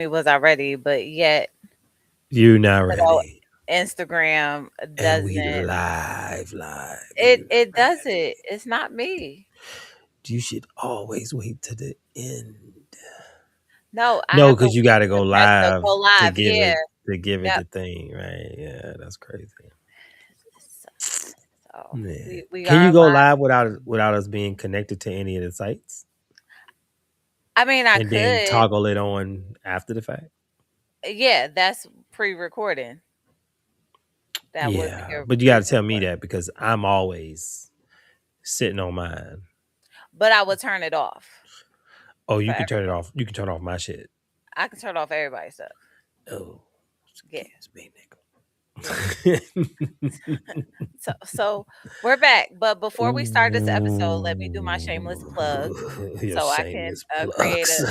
it was already, but yet, You not you know, ready. Instagram And we doesn't. live. It You not it does ready. it. It's not me. You should always wait to the end. No, I No, have to because you wait gotta to go press the live go to live. give Yeah. it Yep. the thing, right? Yeah, that's crazy. It sucks. So Yeah. we Can you are go live. live without us being connected to any of the sites? I mean, I And then could. toggle it on after the fact? Yeah, that's pre-recording. That would be Yeah. a But you gotta tell me pre-recording. that because I'm always sitting on mine. But I would turn it off Oh, for you can turn it everybody. off. You can turn off my shit. I can turn off everybody's stuff. Oh, Yeah. excuse me, Yeah. nigga. So we're back. But before we start this episode, let me do my shameless plug Ooh, your so I can shameless plugs.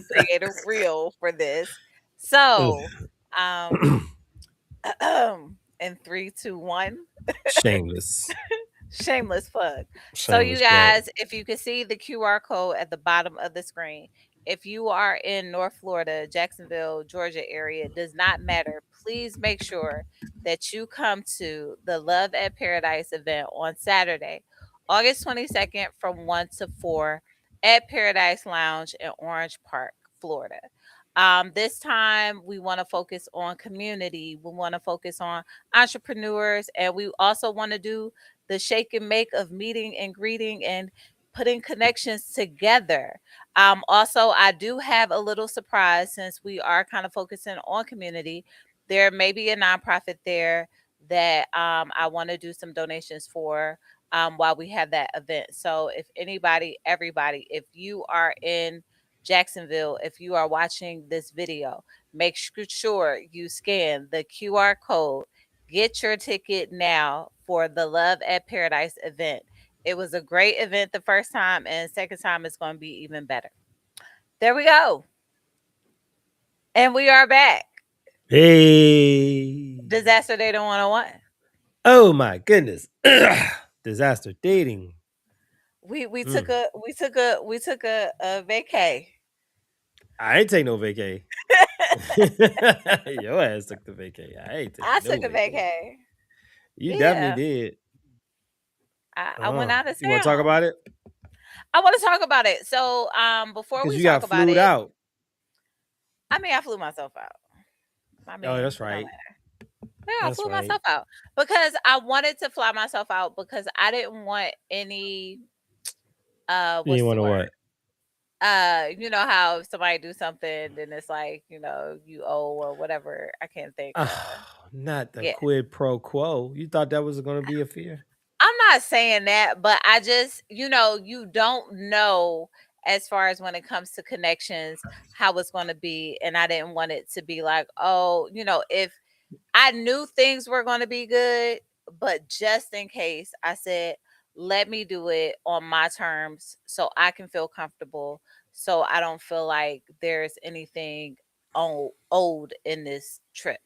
create a reel for this. So, um, in three, two, one, Shameless. shameless plug. So, you Shameless plug. guys, if you can see the QR code at the bottom of the screen, if you are in North Florida, Jacksonville, Georgia area, it does not matter. Please make sure that you come to the Love at Paradise event on Saturday, August 22nd from 1 to 4 at Paradise Lounge in Orange Park, Florida. This time, we want to focus on community. We want to focus on entrepreneurs, and we also want to do the shake and make of meeting and greeting and putting connections together. Also, I do have a little surprise since we are kind of focusing on community. There may be a nonprofit there that I want to do some donations for while we have that event. So, if anybody, everybody, if you are in Jacksonville, if you are watching this video, make sure you scan the QR code. Get your ticket now for the Love at Paradise event. It was a great event the first time, and second time it's going to be even better. There we go. And we are back. Hey. Disaster Data 101. Oh my goodness. Disaster dating. We took Mm. a vacay. I ain't take no vacay. Your ass took the vacay. I ain't take I no took a vacay. vacay. You definitely Yeah. did. I went out of You want to talk town. about it? I want to talk about it. So before Because we you got talk about flued it, out. I mean I flew myself out. I Oh, mean, that's it don't right. matter. Yeah, I That's flew right. myself out because I wanted to fly myself out because I didn't want any You what's the want to word? what? You know how if somebody do something then it's like, you owe or whatever. I can't think Not the yeah. quid pro quo. You thought that was going to be a fear? I'm not saying that, but I just, you don't know as far as when it comes to connections how it's going to be, and I didn't want it to be like, oh, if I knew things were going to be good, but just in case, I said, let me do it on my terms so I can feel comfortable, so I don't feel like there's anything owed in this trip,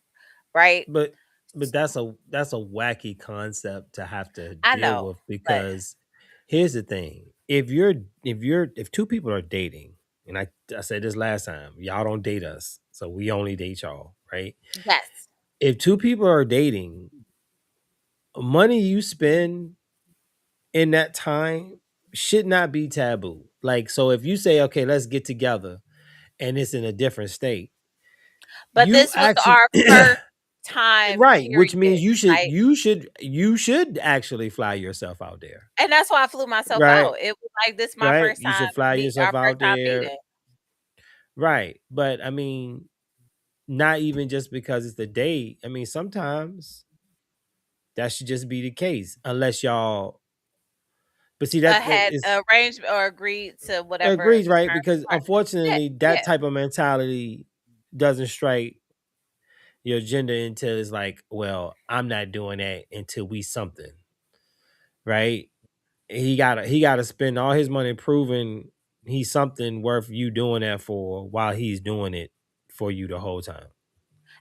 right? But that's a wacky concept to have to I deal know, with but because here's the thing. If two people are dating, and I said this last time, y'all don't date us. So we only date y'all, right? yes, If two people are dating, money you spend in that time should not be taboo. Like, so if you say, okay, let's get together and it's in a different state, but you this was actually our first time right, which period, means like, you should actually fly yourself out there. and that's why I flew myself Right, out. It was like this my right. first You time should fly meet our yourself first out time there. meeting. Right. But I mean, not even just because it's the date. I mean, sometimes that should just be the case. Unless y'all but see that Had is arranged or agreed to whatever agrees, the right? terms Because are. Yeah, unfortunately that yeah. type of mentality doesn't strike your gender until it's like, well, I'm not doing that until we something, right? He gotta spend all his money proving he's something worth you doing that for while he's doing it for you the whole time.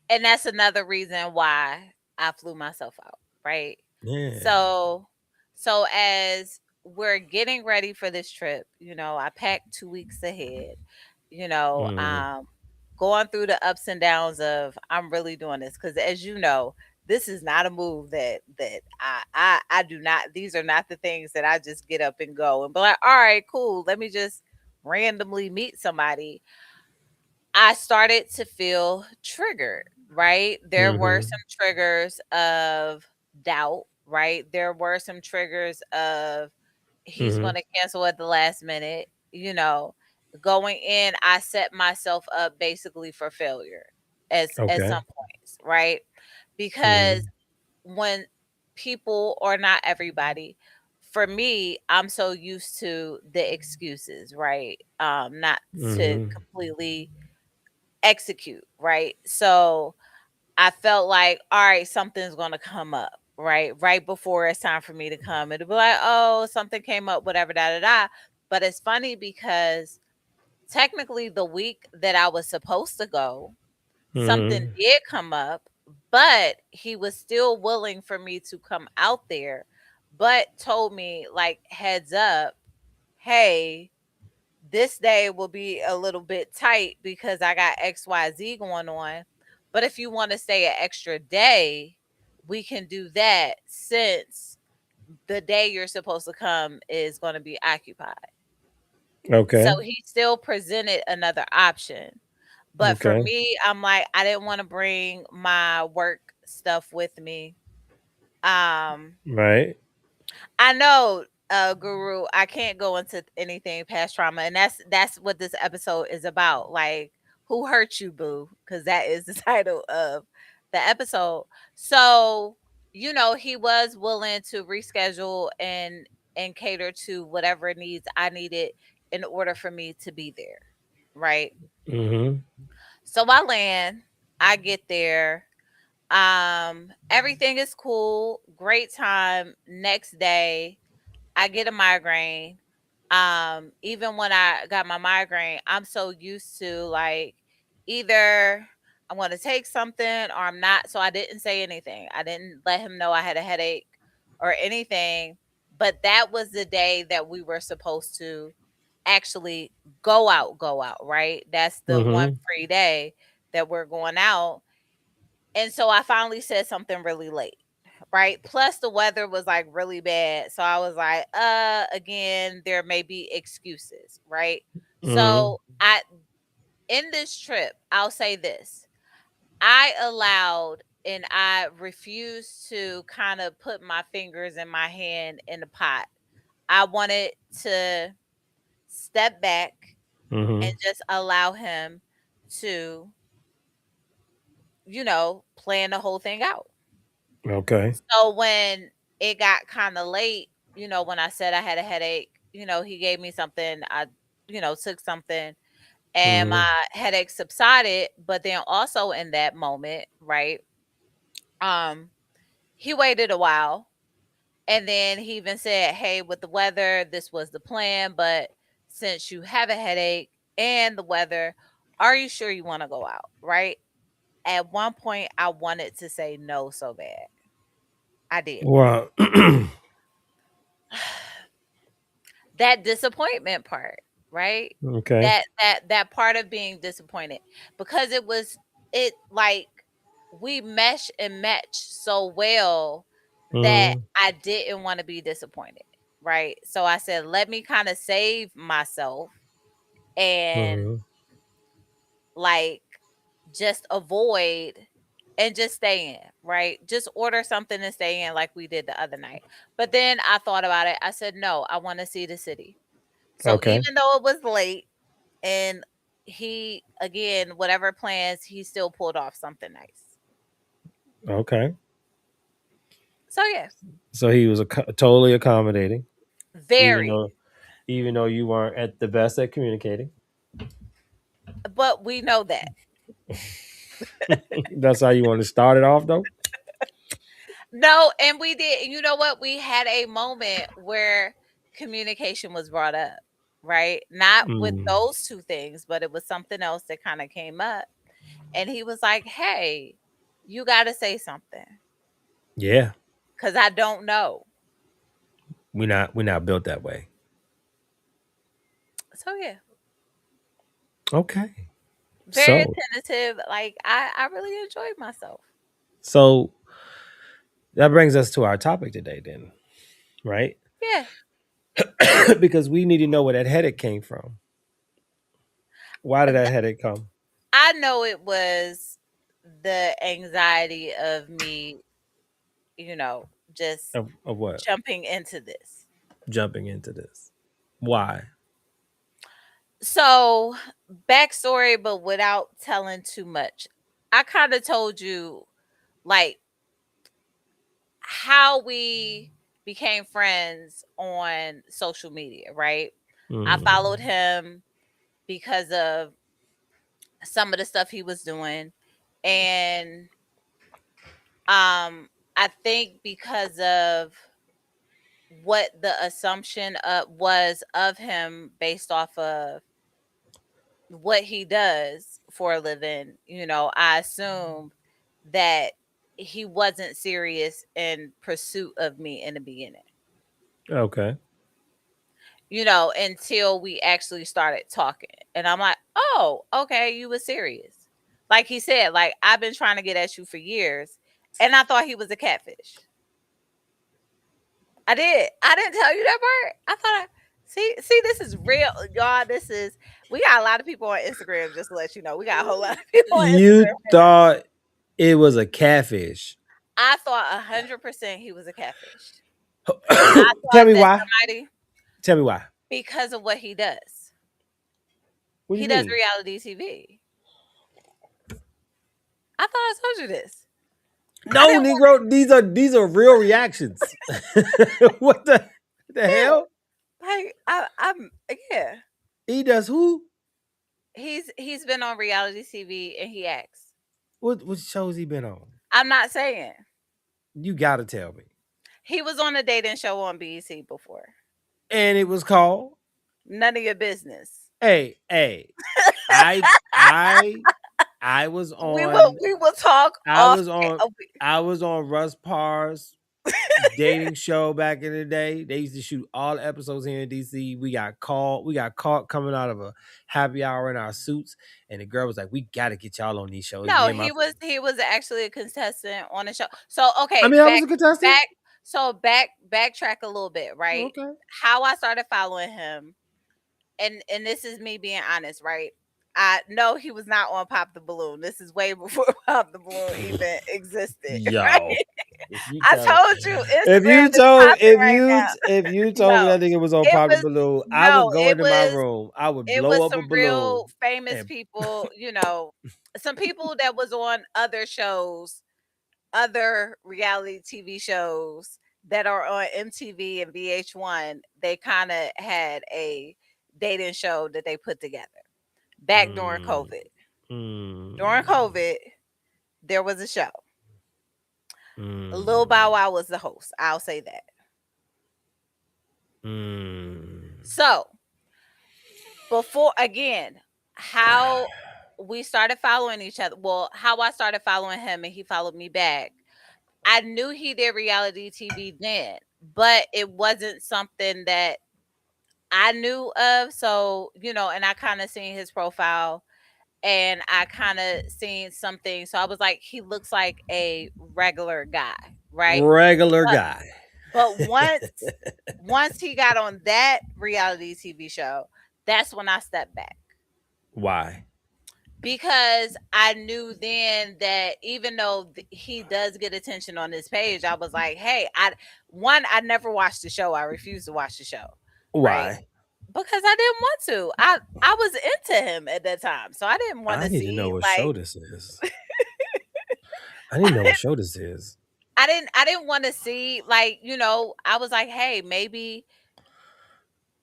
And that's another reason why I flew myself out, right? Yeah. So as we're getting ready for this trip, I packed 2 weeks ahead, you know, Hmm. um going through the ups and downs of I'm really doing this because, as you know, this is not a move that I do not. These are not the things that I just get up and go and be like, all right, cool. Let me just randomly meet somebody. I started to feel triggered, right? There were Mm-hmm. some triggers of doubt, right? There were some triggers of he's Mm-hmm. going to cancel at the last minute, going in, I set myself up basically for failure as at Okay. some points, right? Because Mm-hmm. when people, or not everybody, for me, I'm so used to the excuses, right? Not to Mm-hmm. completely execute, right? So I felt like, all right, something's gonna come up, right? Right before it's time for me to come. It'll be like, oh, something came up, whatever, da da da. But it's funny because technically the week that I was supposed to go, something Mm-hmm. did come up, but he was still willing for me to come out there, but told me like heads up, hey, this day will be a little bit tight because I got XYZ going on. But if you want to stay an extra day, we can do that since the day you're supposed to come is going to be occupied. So Okay. he still presented another option. But for Okay. me, I'm like, I didn't want to bring my work stuff with me. Um, Right. I know, Guru, I can't go into anything past trauma, and that's what this episode is about. Like, who hurt you, boo? Because that is the title of the episode. So, he was willing to reschedule and cater to whatever needs I needed in order for me to be there. Right. Mm-hmm. So I land, I get there. Everything is cool, great time. Next day, I get a migraine. Even when I got my migraine, I'm so used to like either I'm going to take something or I'm not. So I didn't say anything. I didn't let him know I had a headache or anything. But that was the day that we were supposed to actually go out, right? That's the one Mm-hmm. free day that we're going out. And so I finally said something really late, right? Plus the weather was like really bad. So I was like, again, there may be excuses, right? Mm-hmm. So I in this trip, I'll say this. I allowed and I refused to kind of put my fingers in my hand in the pot. I wanted to step back and Mm-hmm. just allow him to, plan the whole thing out. Okay. So when it got kind of late, when I said I had a headache, he gave me something. I, took something and Mm-hmm. my headache subsided. But then also in that moment, right? Um, he waited a while and then he even said, hey, with the weather, this was the plan. But since you have a headache and the weather, are you sure you want to go out? Right. At one point, I wanted to say no so bad. I did. Well. That disappointment part, right? Okay. That part of being disappointed because it like we mesh and match so well that Mm-hmm. I didn't want to be disappointed, right? So I said, let me kind of save myself and Mm-hmm. like just avoid and just stay in, right? Just order something and stay in like we did the other night. But then I thought about it. I said, no, I want to see the city. So Okay. even though it was late and he again, whatever plans, he still pulled off something nice. Okay. So yes, So he was totally accommodating, even very. though you weren't at the best at communicating. But we know that. That's how you want to start it off, though. No, and we did. You know what? We had a moment where communication was brought up, right? Not with Mm. those two things, but it was something else that kind of came up. And he was like, hey, you got to say something Yeah, because I don't know. we're not built that way. So yeah. Okay. very So, attentive. Like I really enjoyed myself. so that brings us to our topic today, then, right? Yeah. Because we need to know where that headache came from. Why did that headache come? I know it was the anxiety of me, you know, just Of what? jumping into this. Jumping into this. Why? So, backstory, but without telling too much. I kind of told you, like, how we became friends on social media, right? I followed Mm, him because of some of the stuff he was doing. And I think because of what the assumption was of him based off of what he does for a living, I assumed that he wasn't serious in pursuit of me in the beginning, okay. until we actually started talking. And I'm like, oh, okay, you were serious. Like he said, like, I've been trying to get at you for years, and I thought he was a catfish. I did. I didn't tell you that part. I thought see, this is real, y'all. We got a lot of people on Instagram, just to let you know. We got a whole lot of people on You Instagram. thought it was a catfish. I thought 100% he was a catfish. I Tell thought me that why. somebody, Tell me why. because of what he does. What do He you does mean? reality TV. I thought I told you this. I No, didn't want Negro. These are real reactions. What the yeah. hell? Like I'm yeah. He does who? He's been on reality TV and he acts. What shows he been on? I'm not saying. You gotta tell me. He was on a dating show on BET before. And it was called. None of your business. Hey. I I I was We will on we will talk I off. was on I was on Russ Parr's dating show back in the day. They used to shoot all the episodes here in DC. We got caught coming out of a happy hour in our suits, and the girl was like, "We got to get y'all on these shows." No, Me and my, he was actually a contestant on the show. So I okay, mean, I was a contestant. backtrack a little bit, right? Okay. How I started following him, and this is me being honest, right? I know he was not on Pop the Balloon. This is way before Pop the Balloon even existed, right? Yo, if you I tell told you Instagram is popping right now. if you told me No, that nigga was on it Pop the was Balloon, I would no, go into my room, I would it blow was up a some balloon, real famous and people, some people that was on other shows, other reality TV shows that are on MTV and VH1. They kind of had a dating show that they put together back during mm, COVID. During mm, COVID, there was a show. Lil Bow mm, Wow was the host. I'll say that. mm. So before again, how we started following each other. Well, how I started following him and he followed me back. I knew he did reality TV then, but it wasn't something that I knew of. So, and I kind of seen his profile and I kind of seen something. So I was like, he looks like a regular guy, right? Regular But guy. but once he got on that reality TV show, that's when I stepped back. Why? Because I knew then that even though he does get attention on this page, I was like, hey, I never watched the show. I refused to watch the show, right? Why? Because I didn't want to. I was into him at that time, so I didn't want I to need to know see what like show this is. I need to know what show this is. I didn't want to see like I was like, hey, maybe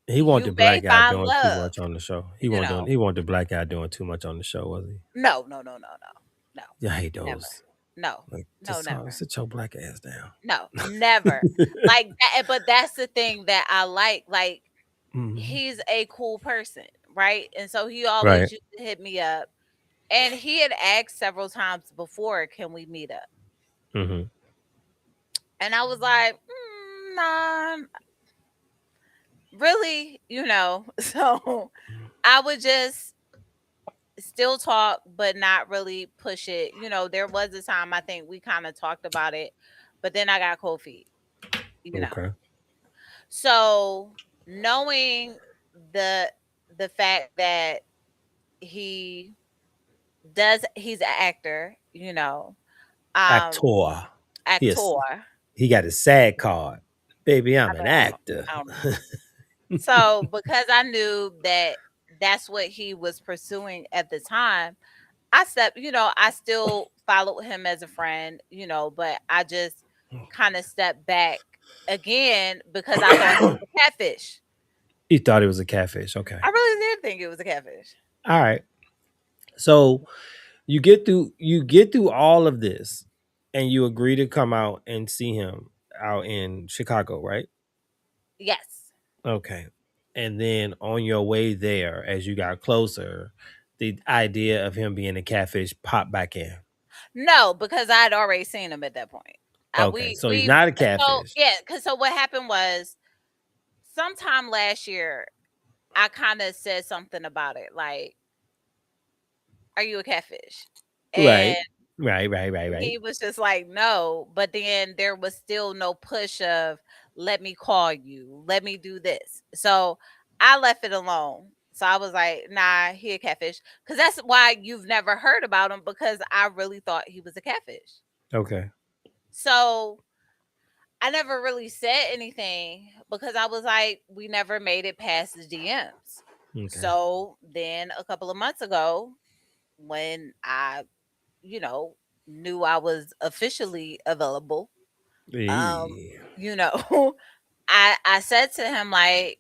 He wanted you the may black guy find doing too love, much on the show. you know. He wanted the black guy doing too much on the show, was he? No, no, no, no, no, no, Yeah, I hate never, those. no, Like, no, just never. sit your black ass down. No, never. Like that, but that's the thing that I like. Like Mhm. he's a cool person, right? And so he always Right. used to hit me up. And he had asked several times before, can we meet up? Hmm. And I was like, nah, really, So I would just still talk, but not really push it. You know, there was a time I think we kind of talked about it, but then I got cold feet, you know. Okay. So knowing the the fact that he he's an actor, you know, Actor. Yes. actor. He got his SAG card. Baby, I'm I an don't, I don't, actor. I don't know. So because I knew that that's what he was pursuing at the time, I stepped, you know, I still followed him as a friend, you know, but I just kind of stepped back again because I thought he was a catfish. You thought it was a catfish. Okay. I really did think it was a catfish. All right. So you get through all of this and you agree to come out and see him out in Chicago, right? Yes. Okay. And then on your way there, as you got closer, the idea of him being a catfish popped back in. No, because I had already seen him at that point. Okay. So he's We not a so catfish. yeah, because so what happened was sometime last year I kind of said something about it, like, "Are you a catfish?" And Right. Right. he was just like, "No," but then there was still no push of, "Let me call you, let me do this." So I left it alone. So I was like, "Nah, he a catfish," because that's why you've never heard about him, because I really thought he was a catfish. Okay. So I never really said anything because I was like, we never made it past the DMs. Okay. So then a couple of months ago, when I, you know, knew I was officially available, Eh, you know, I said to him like,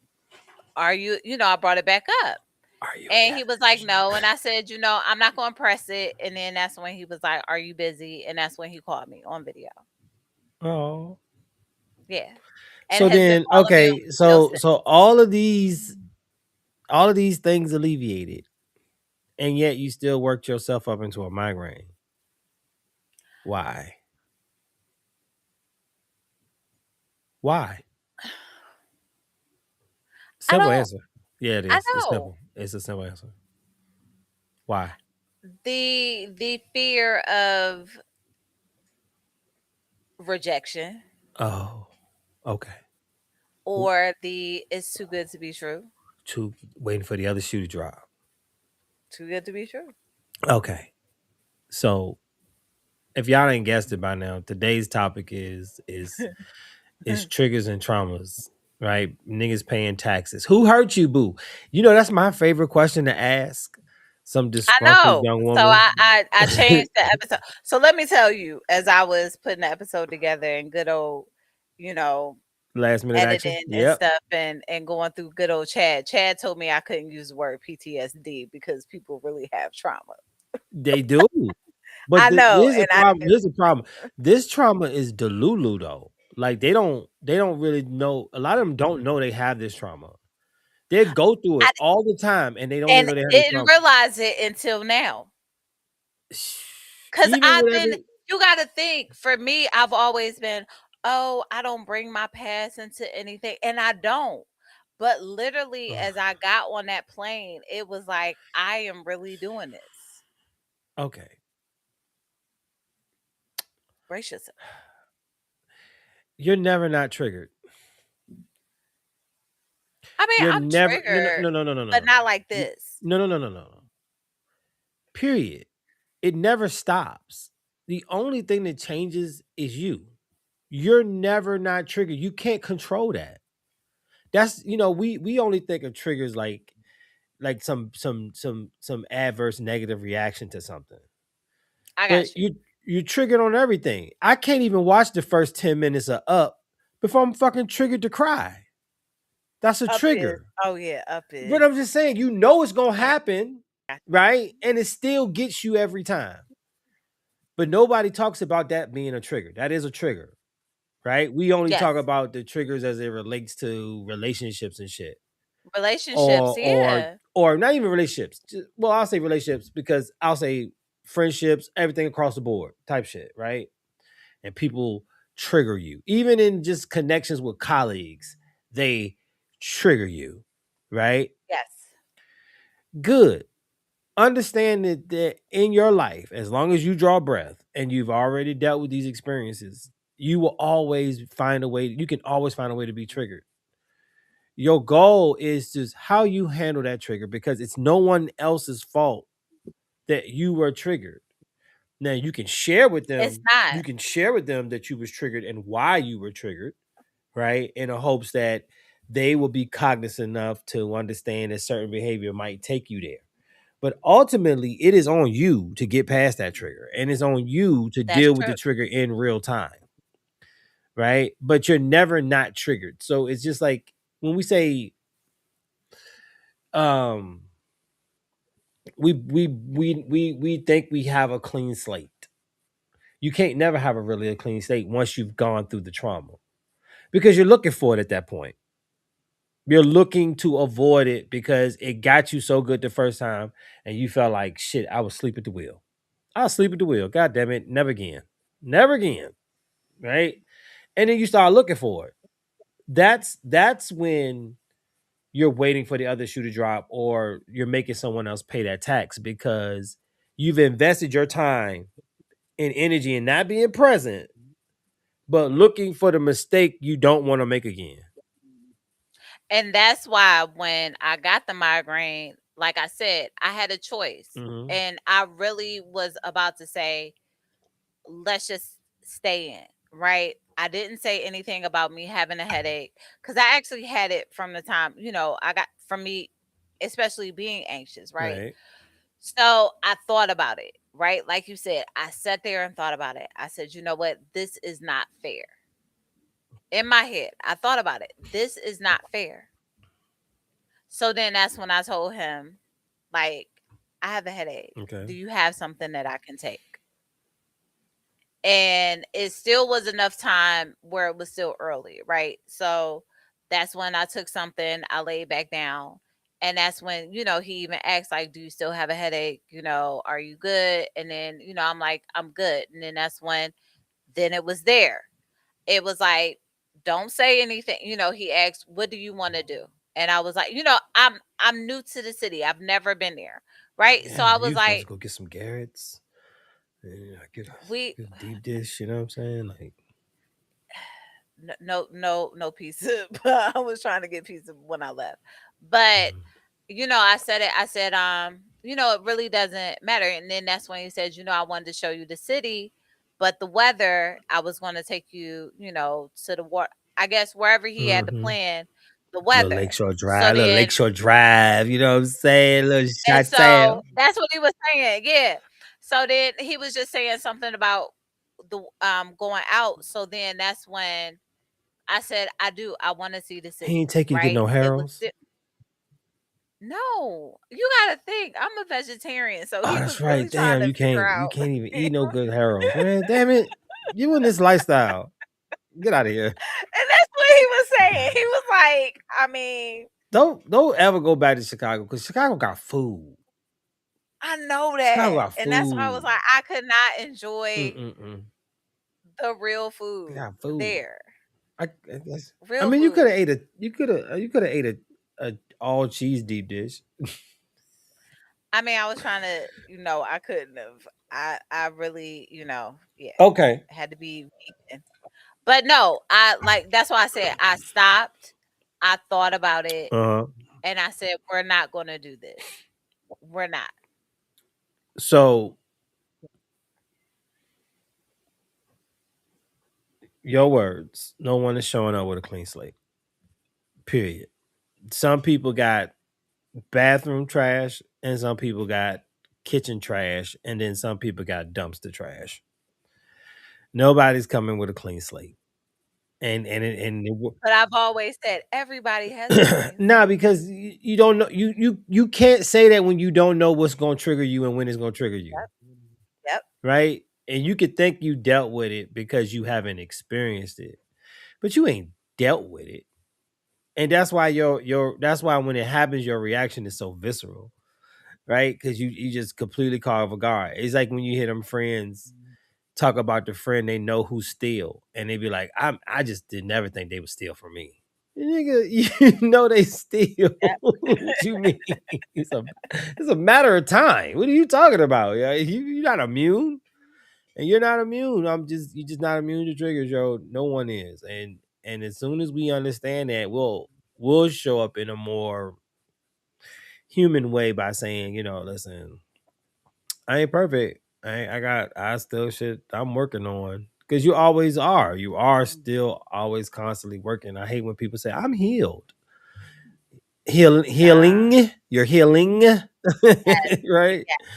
"Are you?" You know, I brought it back up, Are you a and he was like, catfish? "No," and I said, "You know, I'm not going to press it." And then that's when he was like, "Are you busy?" And that's when he called me on video. Oh. Yeah, and So has been then, calling me on okay, video so since. so all of these things alleviated, and yet you still worked yourself up into a migraine. Why? Why? I Simple don't. answer. Yeah, it I is. It's know simple. It's a simple answer. Why? the fear of rejection, Oh, okay. or the "it's too good to be true." Two waiting for the other shoe to drop. Too good to be true. Okay. So if y'all ain't guessed it by now, today's topic is triggers and traumas, right? Niggas paying taxes. Who hurt you, boo? You know, that's my favorite question to ask some I disgruntled know. young So woman. I changed the episode. So let me tell you, as I was putting the episode together and good old, you know, Last minute action. editing and Yep. stuff, and going through good old Chad. Chad told me I couldn't use the word PTSD because people really have trauma. They do. But I know, here's the and I problem. Here's the problem. This trauma is delulu though. Like they don't really know. A lot of them don't know they have this trauma. They go through I it all the time and they don't even and know they have this didn't trauma. realize it until now. 'Cause Even I've whatever. been you gotta think, for me, I've always been, "Oh, I don't bring my past into anything," and I don't. But literally, as I got on that plane, it was like, "I am really doing this." Okay. Brace yourself. You're never not triggered. I mean, You're I'm never no triggered, no no no no no but no no. not like You- this. No no no no no no. Period. It never stops. The only thing that changes is you. You're never not triggered. You can't control that. That's we only think of triggers like some adverse negative reaction to something. I But got you. you triggered on everything. I can't even watch the first 10 minutes of Up before I'm fucking triggered to cry. That's a Up is trigger. oh, yeah, up But is I'm just saying, you know it's gonna I happen, got right? And it still gets you every time. But nobody talks about that being a trigger. That is a trigger, right? We only talk yes. about the triggers as it relates to relationships and shit. Relationships, Or yeah. not even relationships. Well, I'll say relationships because I'll say friendships, everything across the board type shit, right? And people trigger you. Even in just connections with colleagues, they trigger you, right? Yes. Good. understand that in your life, as long as you draw breath and you've already dealt with these experiences, you will always find a way. You can always find a way to be triggered. Your goal is just how you handle that trigger, because it's no one else's fault that you were triggered. Now you can share with It's them. not. You can share with them that you was triggered and why you were triggered, right? In the hopes that they will be cognizant enough to understand that certain behavior might take you there. But ultimately, it is on you to get past that trigger, and it's on you to That's deal with the true. trigger in real time, right? But you're never not triggered. So it's just like when we say, um, we think we have a clean slate. You can't never have a clean slate once you've gone through the trauma, because you're looking for it at that point. You're looking to avoid it because it got you so good the first time, and you felt like shit. I was asleep at the wheel. I was asleep at the wheel. God damn it, never again, never again, right? And then you start looking for it. That's when you're waiting for the other shoe to drop, or you're making someone else pay that tax because you've invested your time and energy in not being present, but looking for the mistake you don't want to make again. And that's why when I got the migraine, like I said, I had a choice. Mm-hmm. And I really was about to say, let's just stay in, right? I didn't say anything about me having a headache because I actually had it from the time, I got from me, especially being anxious, right? Right. So I thought about it, right? Like you said, I sat there and thought about it. I said, you know what? This is not fair. In my head, I thought about it. This is not fair. So then that's when I told him, like, I have a headache. Okay. Do you have something that I can take? And it still was enough time where it was still early, right? So that's when I took something, I laid back down. And that's when, he even asked, like, do you still have a headache? Are you good? And then, I'm like, I'm good. And then that's when, then it was there. It was like, don't say anything. He asked, what do you want to do? And I was like, I'm new to the city. I've never been there. Right. So Yeah, I man, was you supposed to like, go get some Garrett's. Yeah, we get a deep dish. You know what I'm saying? Like, no pizza. But I was trying to get pizza when I left. But mm, I said it. I said, it really doesn't matter. And then that's when he said, I wanted to show you the city, but the weather, I was going to take you, to the water. I guess wherever he had the mm-hmm. plan, the Little weather. Lakeshore So Drive, little then, Lakeshore Drive. You know what I'm saying? Little and shot so town. that's what he was saying. Yeah. So then he was just saying something about the going out. So then that's when I said, I do. I want to see the He city, ain't take you to get right? no It was Harold's. no. You got to think I'm a vegetarian, so Oh, he that's was really right. trying Damn, to figure you out. can't even eat no good Harold's, man. Damn it, you in this lifestyle? Get out of here. And that's what he was saying. He was like, I mean, Don't ever go back to Chicago, because Chicago got food. I know Chicago that. got And that's why I was food. like, I could not enjoy Mm-mm-mm. the real They food got food. there. I guess. I Real mean, food. you could have ate a all cheese deep dish. I mean, I was trying to, I couldn't have. I really, yeah, Okay. it had to be vegan. But no, I like that's why I said I stopped. I thought about it Uh huh. and I said, we're not gonna do this. We're not. So your words. No one is showing up with a clean slate. Period. Some people got bathroom trash, and some people got kitchen trash, and then some people got dumpster trash. Nobody's coming with a clean slate. But I've always said everybody has a clean nah, slate. because you don't know, you can't say that when you don't know what's going to trigger you and when it's going to trigger you, Yep. Yep. right? And you could think you dealt with it because you haven't experienced it, but you ain't dealt with it, and that's why that's why when it happens, your reaction is so visceral, right? Because you just completely caught off guard. It's like when you hear them friends talk about the friend they know who steal, and they be like, I just did never think they would steal from me. Nigga, you know they steal. Yep. What you mean? It's a matter of time. What are you talking about? Yeah, you're not immune, and you're not immune. You're just not immune to triggers, yo. No one is, and as soon as we understand that, we'll show up in a more human way by saying, listen, I ain't perfect. I still shit I'm working on. Because you always are. You are still always constantly working. I hate when people say, I'm healed. Nah. Healing. You're healing. Yes. Right? Yes.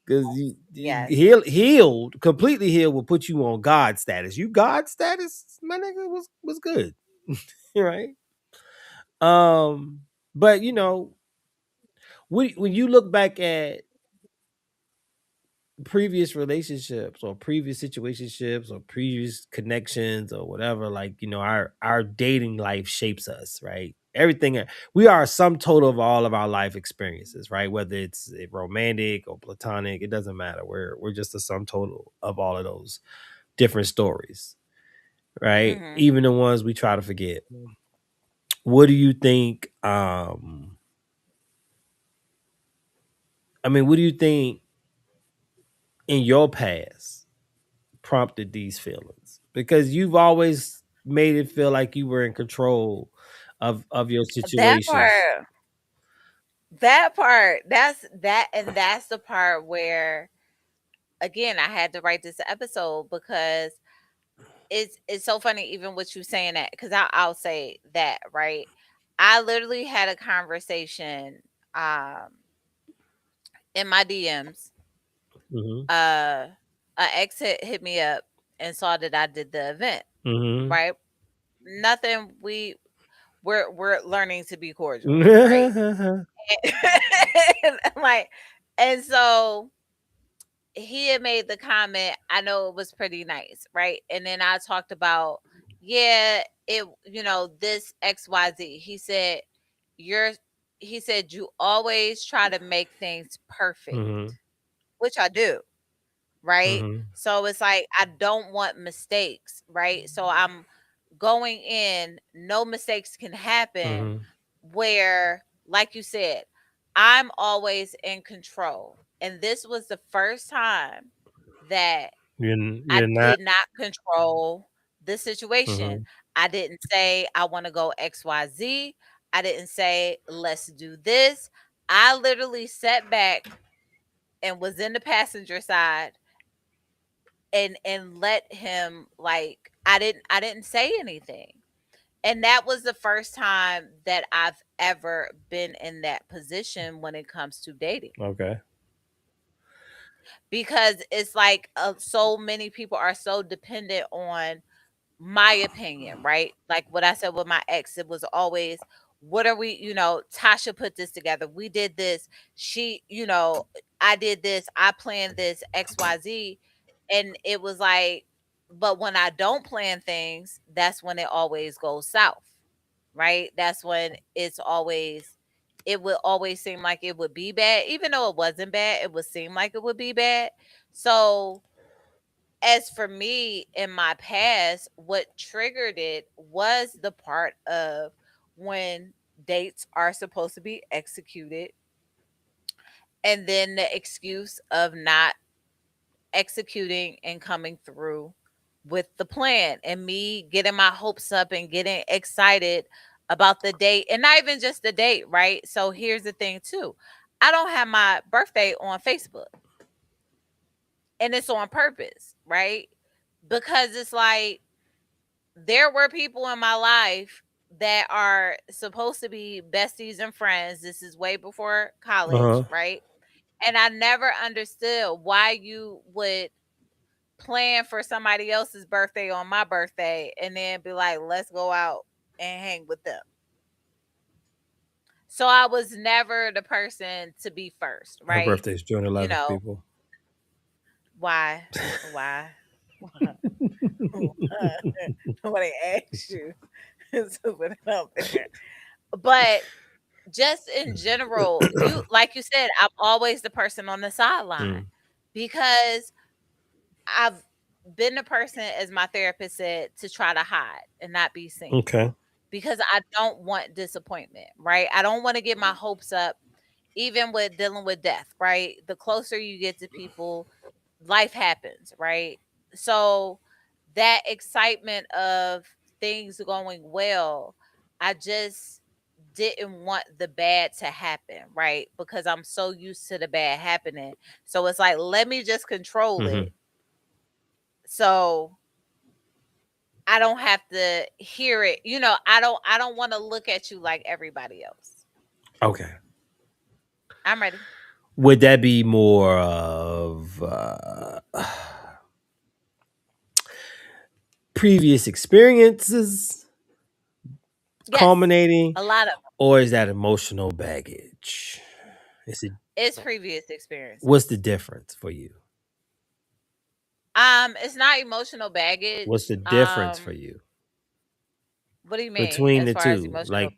Because you Yes. healed, completely healed will put you on God status. You God status, my nigga, was good. Right? Um, but when you look back at previous relationships or previous situationships or previous connections or whatever, like our dating life shapes us, right? Everything, we are a sum total of all of our life experiences, right? Whether it's romantic or platonic, it doesn't matter. We're just a sum total of all of those different stories, right? Mm-hmm. Even the ones we try to forget. What do you think? What do you think in your past prompted these feelings? Because you've always made it feel like you were in control of your That situations. part. That part. That's the part where again I had to write this episode because it's so funny even with you saying that because I'll say that right. I literally had a conversation um in my DMs. Hmm. A ex hit me up and saw that I did the event, Hmm. right? Nothing. We're learning to be cordial, right? And, like, and so he had made the comment. I know it was pretty nice, right? And then I talked about, yeah, this XYZ. You're. He said you always try to make things perfect, Hmm. which I do, right? Hmm. So it's like I don't want mistakes, right? So I'm going in, no mistakes can happen Hmm. where like you said, I'm always in control. And this was the first time that I You're not. did not control the situation. Hmm. I didn't say I want to go XYZ. I didn't say let's do this. I literally sat back and was in the passenger side and let him like I didn't say anything. And that was the first time that I've ever been in that position when it comes to dating. Okay. Because it's like so many people are so dependent on my opinion, right? Like what I said with my ex, it was always, what are we, Tasha put this together. We did this. She, I did this. I planned this XYZ. And it was like, but when I don't plan things, that's when it always goes south, right? That's when it would always seem like it would be bad. Even though it wasn't bad, it would seem like it would be bad. So as for me in my past, what triggered it was the part of when dates are supposed to be executed and then the excuse of not executing and coming through with the plan and me getting my hopes up and getting excited about the date and not even just the date, right? So here's the thing too. I don't have my birthday on Facebook and it's on purpose, right? Because it's like there were people in my life that are supposed to be besties and friends. This is way before college, Uh-huh. right? And I never understood why you would plan for somebody else's birthday on my birthday and then be like, let's go out and hang with them. So I was never the person to be first, Her right? birthday's June You 11th, know, people. why? Why? Nobody asked you to put it out there. But just in general, like you said, I'm always the person on the sideline Mm. because I've been the person, as my therapist said, to try to hide and not be seen. Okay. because I don't want disappointment, right? I don't want to get my hopes up, even with dealing with death, right? The closer you get to people, life happens, right? So that excitement of things going well, I just didn't want the bad to happen, right? Because I'm so used to the bad happening. So it's like, let me just control Mm-hmm. it. So I don't have to hear it. I don't want to look at you like everybody else. Okay. I'm ready. Would that be more of previous experiences Yes. culminating, A lot of or is that emotional baggage? Is it it's previous what's experiences. the difference for you? It's not emotional What's baggage. the difference for you What do you mean between as the far as two? emotional? Like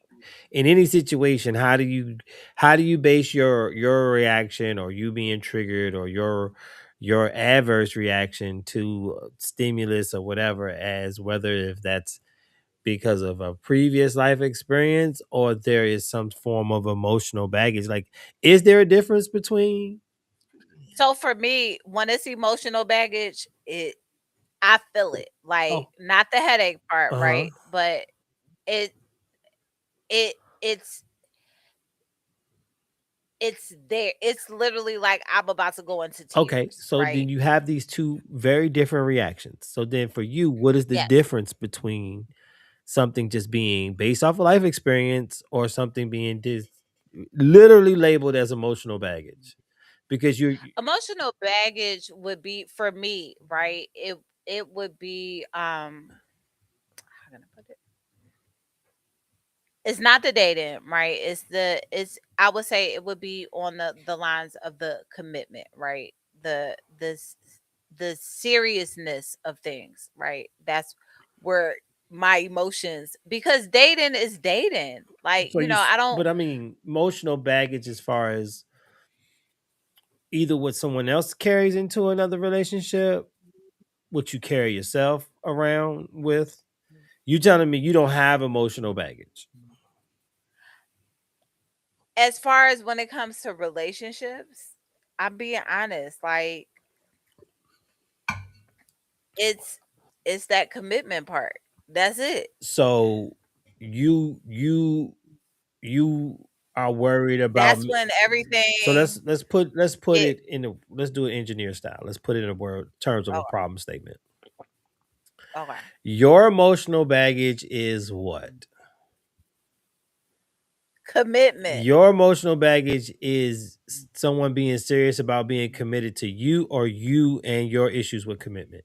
in any situation, how do you base your reaction or you being triggered or your adverse reaction to stimulus or whatever as whether if that's because of a previous life experience or there is some form of emotional baggage? Like, is there a difference between? So for me, when it's emotional baggage, I feel it. Like Oh, not the headache part, uh-huh. right? But it it it's it's there. It's literally like I'm about to go into Okay, tears, so then right? you have these two very different reactions. So then for you, what is the Yes. difference between something just being based off of life experience or something being literally labeled as emotional baggage? Because you Emotional baggage would be for me, right? It would be how can I put it? It's not the dating, right? It's I would say it would be on the lines of the commitment, right? The seriousness of things, right? That's where my emotions, because dating is dating. Like, so I don't. but I mean emotional baggage as far as either what someone else carries into another relationship, what you carry yourself around with. You telling me you don't have emotional baggage? As far as when it comes to relationships, I'm being honest, like it's it's that commitment part. That's it. So you you are worried about That's when so everything. let's put it it in a let's do it engineer style. Let's put it in a word terms of a oh, problem statement. okay. Your emotional baggage is what? Commitment Your emotional baggage is someone being serious about being committed to you or you and your issues with commitment.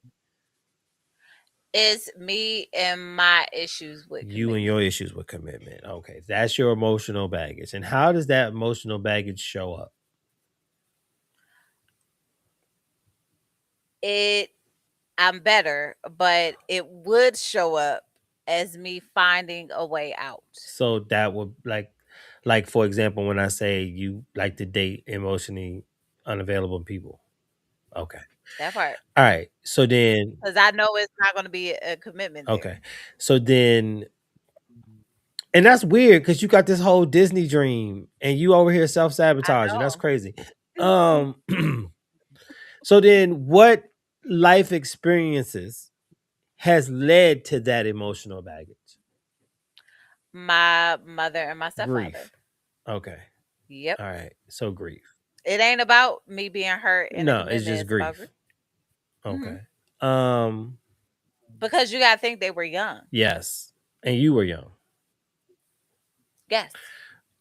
is me and my issues with You and your commitment. issues with commitment. Okay, that's your emotional baggage. And how does that emotional baggage show up? It I'm better, but it would show up as me finding a way out. So that would like for example, when I say you like to date emotionally unavailable people. Okay. That part. All right. So then Because I know it's not going to be a commitment there. okay. So then and that's weird because you got this whole Disney dream and you over here I self-sabotaging. That's know. crazy. Um so then what life experiences has led to that emotional baggage? My mother and my stepfather. Grief. Okay. Yep. All right. So grief. It ain't about me being hurt in a No, it's commitment. just It's about grief. grief. Hmm. Okay. Um Because you got to think they were young. yes. And you were young. Yes.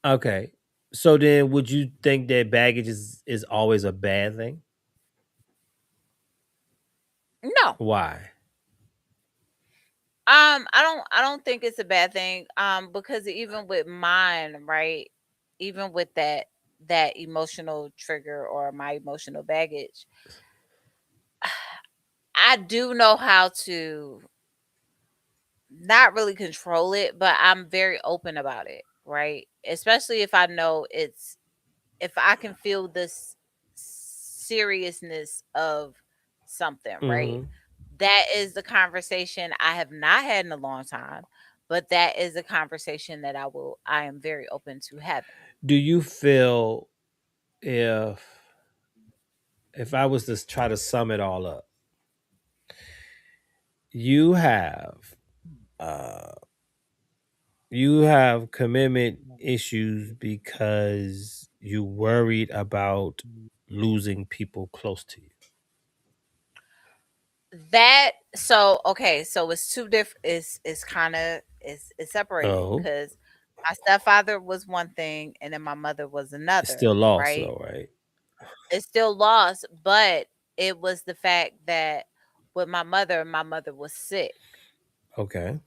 Okay. So then would you think that baggage is always a bad thing? No. Why? I don't think it's a bad thing. Because even with mine, right? Even with that emotional trigger or my emotional baggage, I do know how to not really control it, but I'm very open about it, right? Especially if I know if I can feel this seriousness of something, right? Mhm. That is the conversation I have not had in a long time. but that is a conversation that I am very open to having. Do you feel if I was to try to sum it all up, you have uh you have commitment issues because you worried about losing people close to you. That so okay, so it's two different. It's kind of it's separated Oh, because my stepfather was one thing, and then my mother was it's another. still lost Right? though, right? It's still lost, but it was the fact that with my mother was sick. Okay.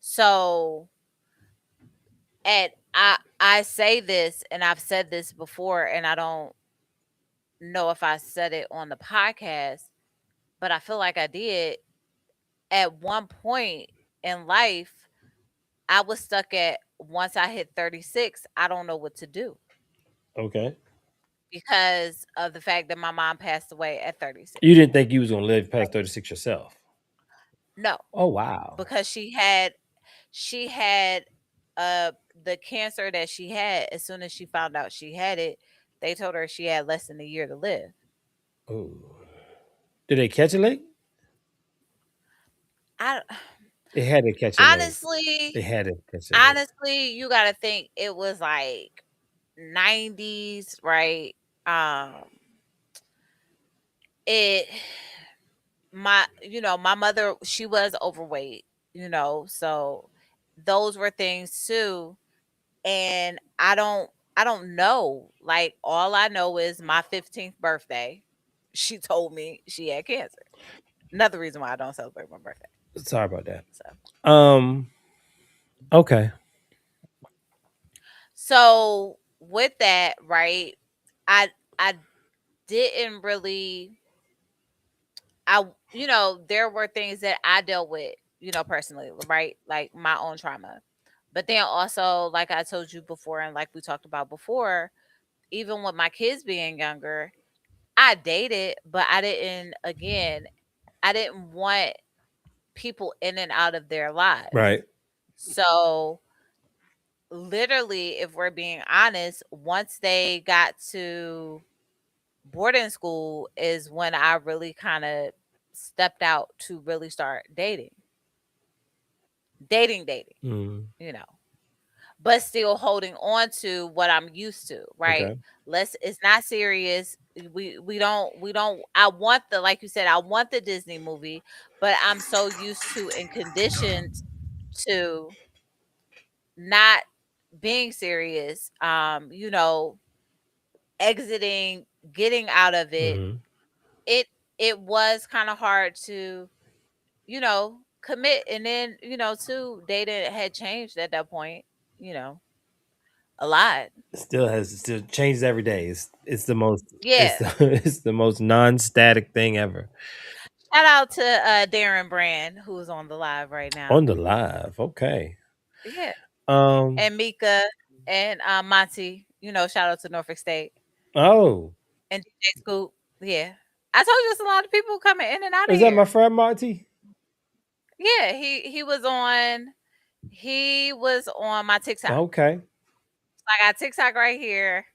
So, and I say this, and I've said this before, and I don't know if I said it on the podcast, but I feel like I did. At one point in life, I was stuck at once I hit 36, I don't know what to do Okay. because of the fact that my mom passed away at You 36. didn't think you was gonna live past 36 yourself. No, Oh wow. because she had the cancer that she had. As soon as she found out she had it, they told her she had less than a year to live. Oh. Did they catch it late? I They had to catch it late. honestly, They had to catch it late. honestly, you got to think it was like 90s, right? Um it my mother, she was overweight, so those were things too. And I don't know. Like, all I know is my 15th birthday, she told me she had cancer. Another reason why I don't celebrate my birthday. Sorry about that. So Um. Okay. so with that, right? I didn't really I there were things that I dealt with, personally, right? Like my own trauma. But then also, like I told you before, and like we talked about before, even with my kids being younger, I dated, but I didn't want people in and out of their lives. Right. So, literally, if we're being honest, once they got to boarding school is when I really kind of stepped out to really start dating. Dating, Mm, you know. But still holding on to what I'm used to, right? okay. It's not serious. We don't I want the, like you said, I want the Disney movie, but I'm so used to and conditioned to not being serious. Exiting, getting out of it. Hmm. It it was kind of hard to, commit, and then, too, data had changed at that point, you know, a lot. Still changes every day. It's the most it's Yeah. the it's the most non-static thing ever. Shout out to Darren Brand, who's on the live right On now. the live. Okay. Yeah. Um. And Mika and Monty, shout out to Norfolk State Oh, and DJ Scoop. Yeah. I told you there's a lot of people coming in and out of is that my here. friend Marty? Yeah, he was on my TikTok. Okay. So I got TikTok right here.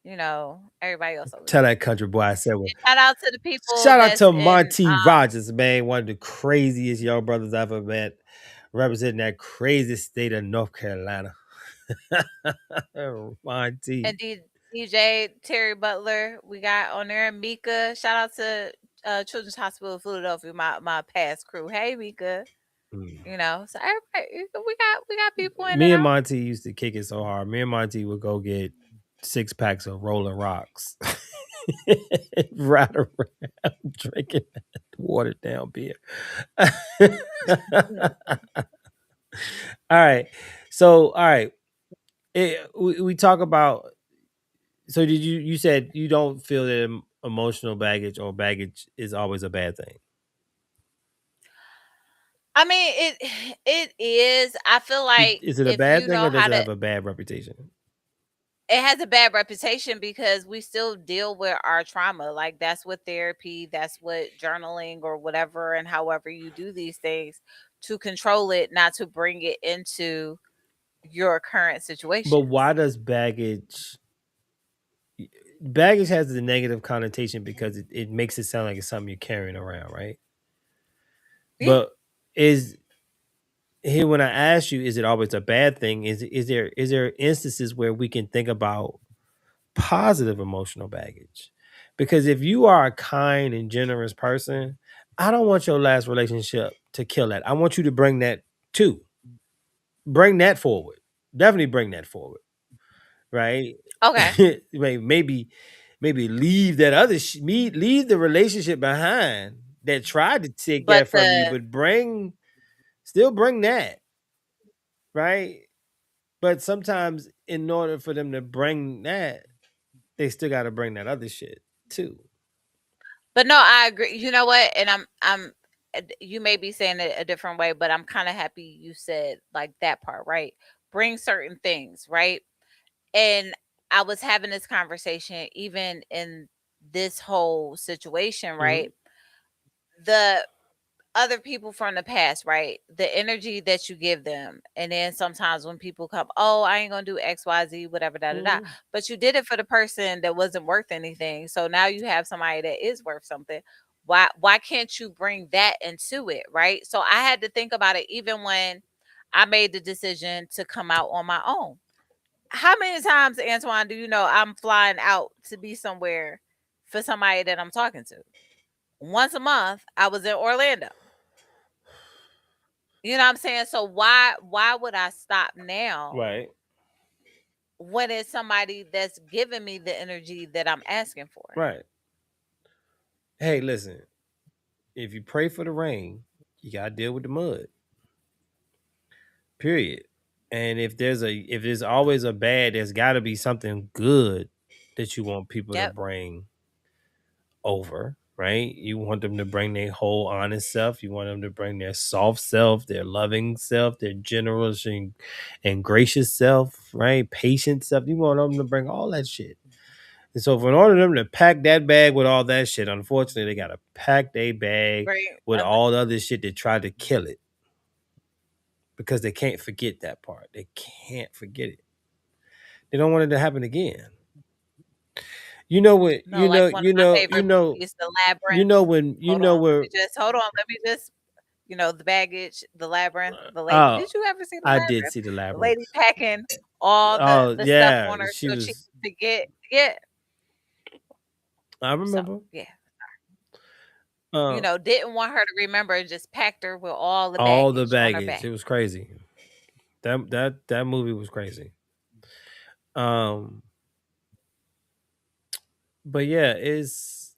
Everybody else over Tell there. that country boy I said what. And shout out to the people Shout out that's to in Monty Rogers, man. One of the craziest young brothers I ever met. Representing that crazy state of North Carolina. Monty. and DJ Terry Butler. We got on there Mika. Shout out to Children's Hospital of Philadelphia, my past crew. Hey Mika. Mm. So everybody, we got people in and Me and out. Monty used to kick it so hard. Me and Monty would go get 6 packs of Rolling Rocks, ride around drinking watered down beer. All right. So, all right. We talk about. So, did you said you don't feel that emotional baggage or baggage is always a bad thing? I mean, it is. I feel like Is it a if bad you thing know or does how it to, have a bad reputation? it has a bad reputation because we still deal with our trauma. Like that's what therapy, that's what journaling or whatever, and however you do these things to control it, not to bring it into your current But situations. why does baggage has the negative connotation because it makes it sound like it's something you're carrying around, right? Yeah. But is here when I ask you, is it always a bad thing? Is there instances where we can think about positive emotional baggage? Because if you are a kind and generous person, I don't want your last relationship to kill that. I want you to bring that too. Bring that forward. Definitely bring that forward, right? Okay. maybe leave that leave the relationship behind that tried to take But that from you, the but bring that, right? But sometimes in order for them to bring that, they still got to bring that other shit too. but no, I agree. You know what? And I'm you may be saying it a different way, but I'm kind of happy you said like that part, right? Bring certain things, right? And I was having this conversation even in this whole situation, Mhm. right? The other people from the past, right? The energy that you give them. And then sometimes when people come, oh, I ain't gonna do XYZ, whatever, da da da. Mhm. But you did it for the person that wasn't worth anything. So now you have somebody that is worth something. Why can't you bring that into it? Right. So I had to think about it even when I made the decision to come out on my own. How many times, Antoine, do you know I'm flying out to be somewhere for somebody that I'm talking to? Once a month, I was in Orlando. You know what I'm saying? So why would I stop now Right. when it's somebody that's giving me the energy that I'm asking for? Right. Hey, listen. If you pray for the rain, you gotta deal with the mud. Period. And if there's always a bad, there's got to be something good that you want people to Yep. bring over, right? You want them to bring their whole honest self. You want them to bring their soft self, their loving self, their generous and gracious self, right? Patient self. You want them to bring all that shit. And so, for in order for them to pack that bag with all that shit, unfortunately, they got to pack their bag Bring with other all the other shit that tried to kill it because they can't forget that part. They can't forget it. They don't want it to happen again. You know what? no, like one of my favorite movies, The Labyrinth. When you Hold know on, let where. me just hold on. Let me just the baggage, the labyrinth, the lady. Oh, Did you ever see the I did labyrinth? see the The labyrinth. lady packing all the Oh the stuff yeah, on her she so she was. could get yeah. I So remember. yeah. Uh, Didn't want her to remember and just packed her with all the all the baggage on her baggage. back. It was crazy. That movie was crazy. Um, but yeah, it's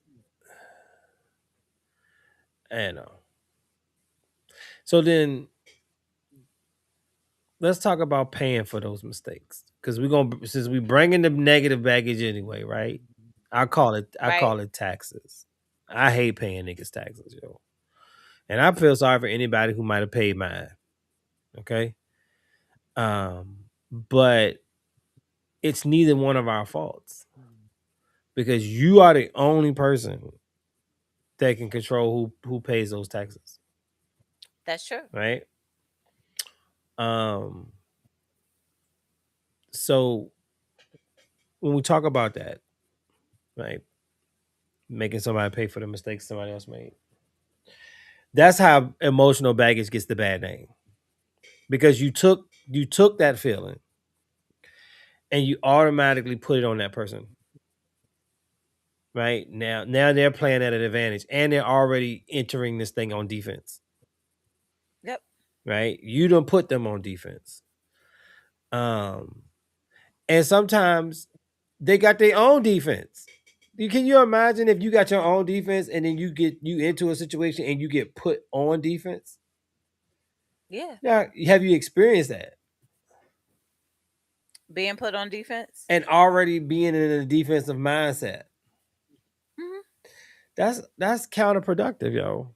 I don't know. So then let's talk about paying for those mistakes because we're gonna since we bringing the negative baggage anyway, right? I Right. call it taxes. I hate paying niggas taxes, yo. And I feel sorry for anybody who might have paid mine. Okay. But it's neither one of our faults because you are the only person that can control who pays those taxes, That's true. right? Um, so when we talk about that, right, making somebody pay for the mistakes somebody else made, that's how emotional baggage gets the bad name because you took that feeling and you automatically put it on that person. Right now they're playing at an advantage and they're already entering this thing on defense. Yep. Right, you don't put them on defense. Um, and sometimes they got their own defense. Can you imagine if you got your own defense and then you into a situation and you get put on defense? Yeah. Now, have you experienced that? Being put on defense. And already being in a defensive mindset. Hmm. That's counterproductive, yo.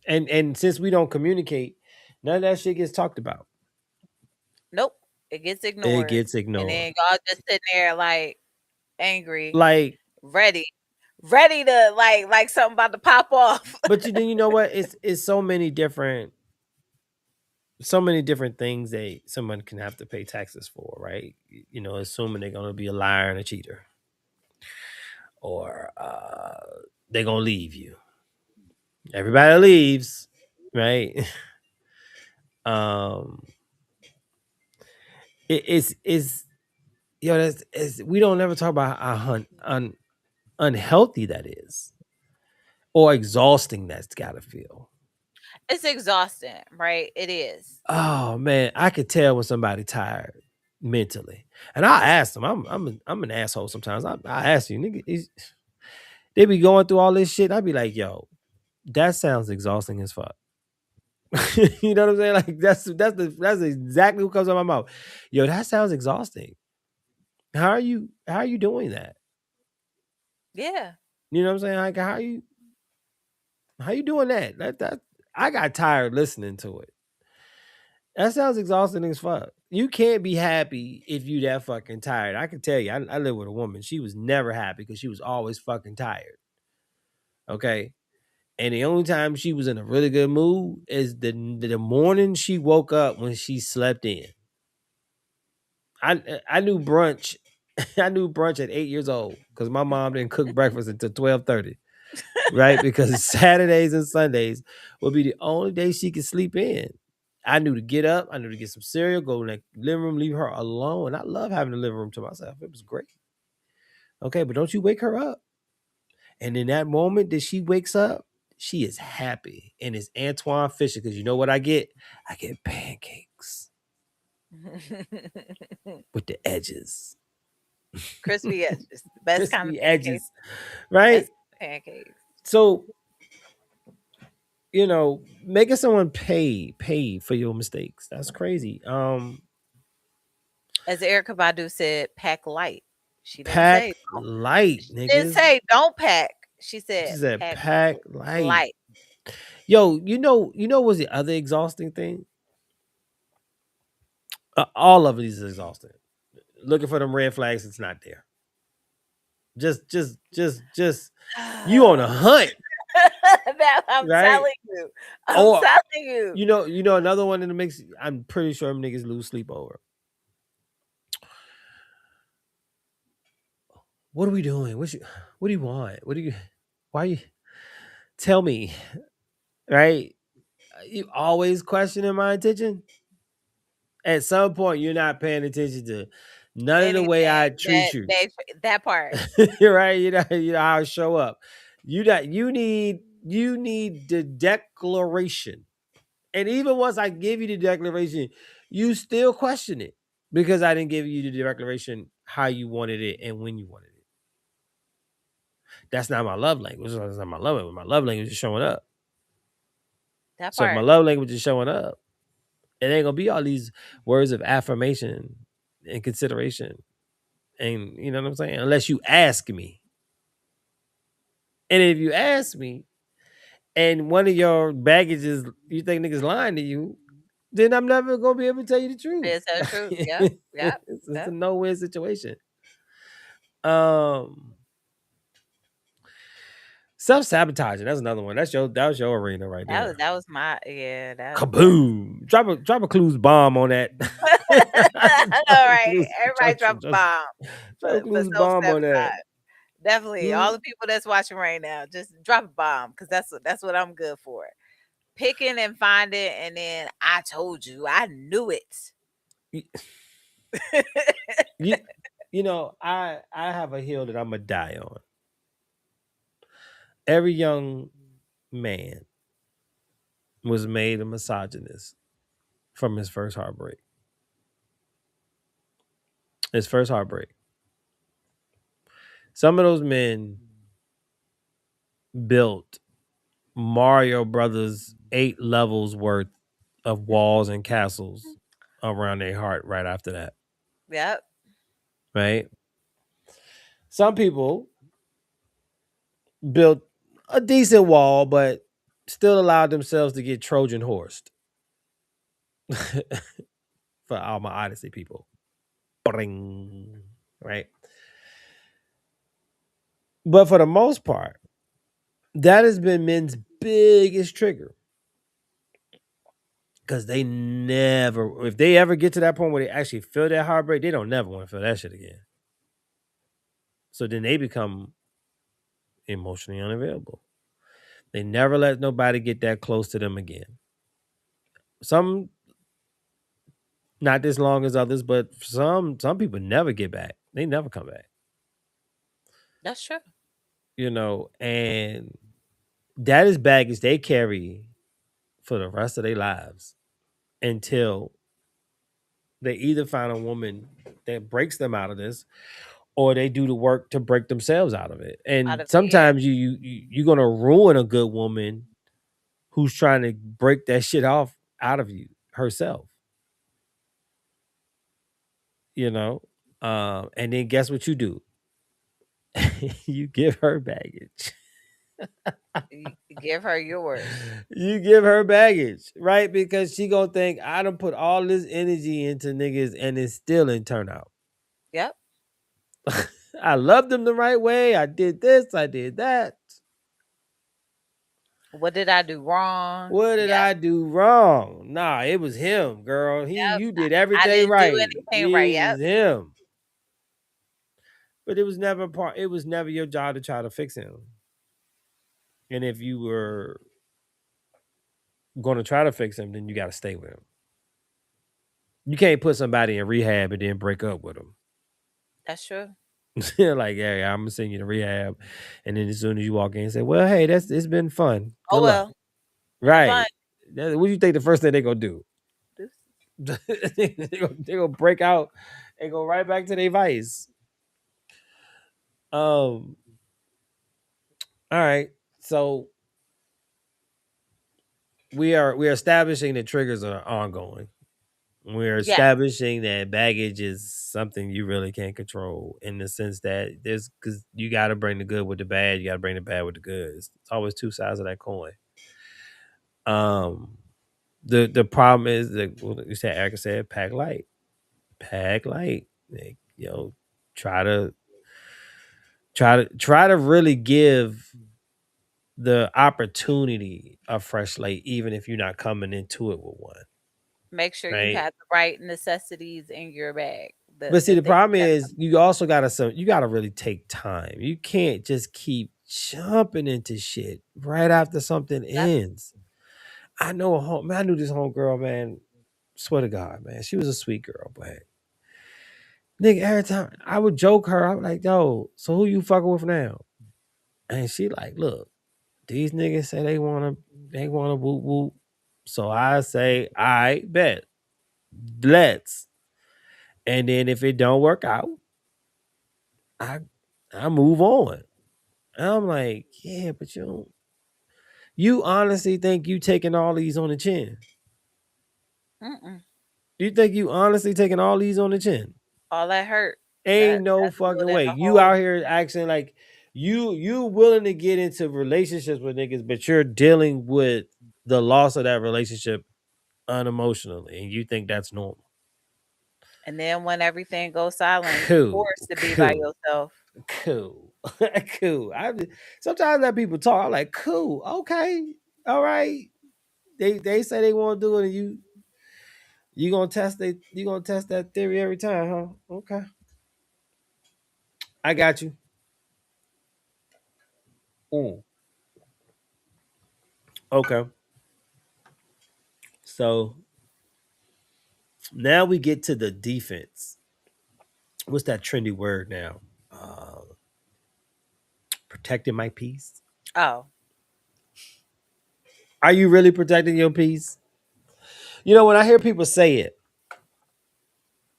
And since we don't communicate, none of that shit gets talked about. Nope. It gets It ignored, gets and ignored. then y'all just sitting there like angry, Like, ready, ready to like something about to pop off. but you know what? It's so many different things that someone can have to pay taxes for, right? You know, assuming they're gonna be a liar and a cheater, or they're gonna leave you. Everybody leaves, right? um, it's yo, we don't ever talk about how unhealthy that is, or exhausting that's gotta feel. It's exhausting, right? It is. Oh man, I could tell when somebody tired mentally, and I ask them. I'm an asshole sometimes. I ask you, nigga, they be going through all this shit. I be like, yo, that sounds exhausting as fuck. You know what I'm saying? Like that's exactly what comes out of my mouth. Yo, that sounds exhausting. How are you doing that? Yeah. You know what I'm saying? Like how you doing that? That I got tired listening to it. That sounds exhausting as fuck. You can't be happy if you that fucking tired. I can tell you, I live with a woman. She was never happy because she was always fucking tired. Okay. And the only time she was in a really good mood is the morning she woke up when she slept in. I knew brunch. I knew brunch at 8 years old because my mom didn't cook breakfast until 12:30. Right? Because Saturdays and Sundays would be the only day she could sleep in. I knew to get up. I knew to get some cereal, go in the living room, leave her alone. And I love having the living room to myself. It was great. Okay, but don't you wake her up. And in that moment that she wakes up, she is happy. And it's Antoine Fisher because you know what I get? I get pancakes with the edges. Crispy edges. The best kind of Crispy pancakes. edges. Right? Best pancakes. So, making someone pay for your mistakes. That's crazy. As Erica Badu said, pack light. She didn't say Pack light, she didn't niggas. say don't pack. She She said said pack pack light. light. Yo, what's the other exhausting thing? All of these is exhausting. Looking for them red flags, it's not there. Just you on a hunt, That I'm right? telling you. I'm Or telling you. another one that makes I'm pretty sure them niggas lose sleep over. What are we doing? What do you want? Why you tell me? Right? You always questioning my intention. At some point, you're not paying attention to none of the way Anything I treat you. that part. Right? You know how I show up. You need the declaration. And even once I give you the declaration, you still question it because I didn't give you the declaration how you wanted it and when you wanted it. That's not my love language. That's not my love language. My love language is showing up. That So if my part. love language is showing up, it ain't gonna be all these words of affirmation and consideration. And you know what I'm saying? Unless you ask me. And if you ask me and one of your baggage is you think niggas lying to you, then I'm never gonna be able to tell you the truth. It's so true. Yep. Yep. It's a Yep. no-win situation. Um Self-sabotaging, that's another one. That was your arena right there. That was my yeah, that Kaboom. Drop a clues bomb on that. I know, right? Everybody drop a Just bomb drop a for clues bomb on that. self-sabotage. Definitely. All Mhm. the people that's watching right now, just drop a bomb because that's what I'm good for. Picking and finding, and then I told you, I knew it. Y- You, I have a hill that I'm gonna die on. Every young man was made a misogynist from his first heartbreak. His first heartbreak. Some of those men built Mario Brothers 8 levels worth of walls and castles around their heart right after that. Yep. Right? Some people built a decent wall, but still allowed themselves to get Trojan horsed for all my Odyssey people. Bring, right? But for the most part, that has been men's biggest trigger. Because they never, if they ever get to that point where they actually feel that heartbreak, they don't never want to feel that shit again. So then they become emotionally unavailable. They never let nobody get that close to them again. Some not this long as others, but some people never get back. They never come back. That's true. And that is baggage they carry for the rest of their lives until they either find a woman that breaks them out of this or they do the work to break themselves out of it. Out And of it, yeah. sometimes you're gonna ruin a good woman who's trying to break that shit off out of you herself. You know, and then guess what you do? You give her baggage. You give her yours. You give her baggage, right? Because she gonna think I done put all this energy into niggas and it still didn't turn out. Yep. I loved them the right way. I did this. I did that. What did I do wrong? What did Yep. I do wrong? Nah, it was him, girl. Yep. You did I everything didn't do right. anything right. It Yep. was him. But it was never part. It was never your job to try to fix him. And if you were going to try to fix him, then you got to stay with him. You can't put somebody in rehab and then break up with them. That's true. Like, yeah, I'm gonna send you to rehab, and then as soon as you walk in, say, "Well, hey, it's been fun. Good Oh luck." well. Have fun. Right? What do you think the first thing they gonna do? They gonna break out and go right back to their vice. Um. All right. So we're establishing that triggers are ongoing. We're Yeah. establishing that baggage is something you really can't control in the sense that there's because you got to bring the good with the bad, you got to bring the bad with the good. It's always two sides of that coin. Um, the problem is that you said Erica said pack light. Like, try to try to really give the opportunity a fresh slate, even if you're not coming into it with one, Make sure you right? have the right necessities in your bag. But see, The the things problem that is you also gotta really take time. You can't just keep jumping into shit right after something yep. ends. I know I knew this homegirl, man. Swear to God, man. She was a sweet girl, but nigga, every time I would joke her, I was like, yo, so who you fucking with now? And she like, look, these niggas say they wanna whoop whoop. So I say, I bet. Let's. And then if it don't work out, I I move on. And I'm like, yeah, but you honestly think you taking all these on the chin? Mm-mm. Do you think you honestly taking all these on the chin? All that hurt. Ain't no That's fucking building way. a You whole. out here acting like you willing to get into relationships with niggas, but you're dealing with the loss of that relationship unemotionally, and you think that's normal. And then when everything goes silent, you Cool, forced to be by cool, yourself. cool, cool. Sometimes that people talk, I'm like, cool, okay, all right. They say they want to do it, and you gonna test that theory every time, huh? Okay, I got you. Mm. Okay, so now we get to the defense. What's that trendy word now? Protecting my peace. Oh, Are you really protecting your peace? When I hear people say it,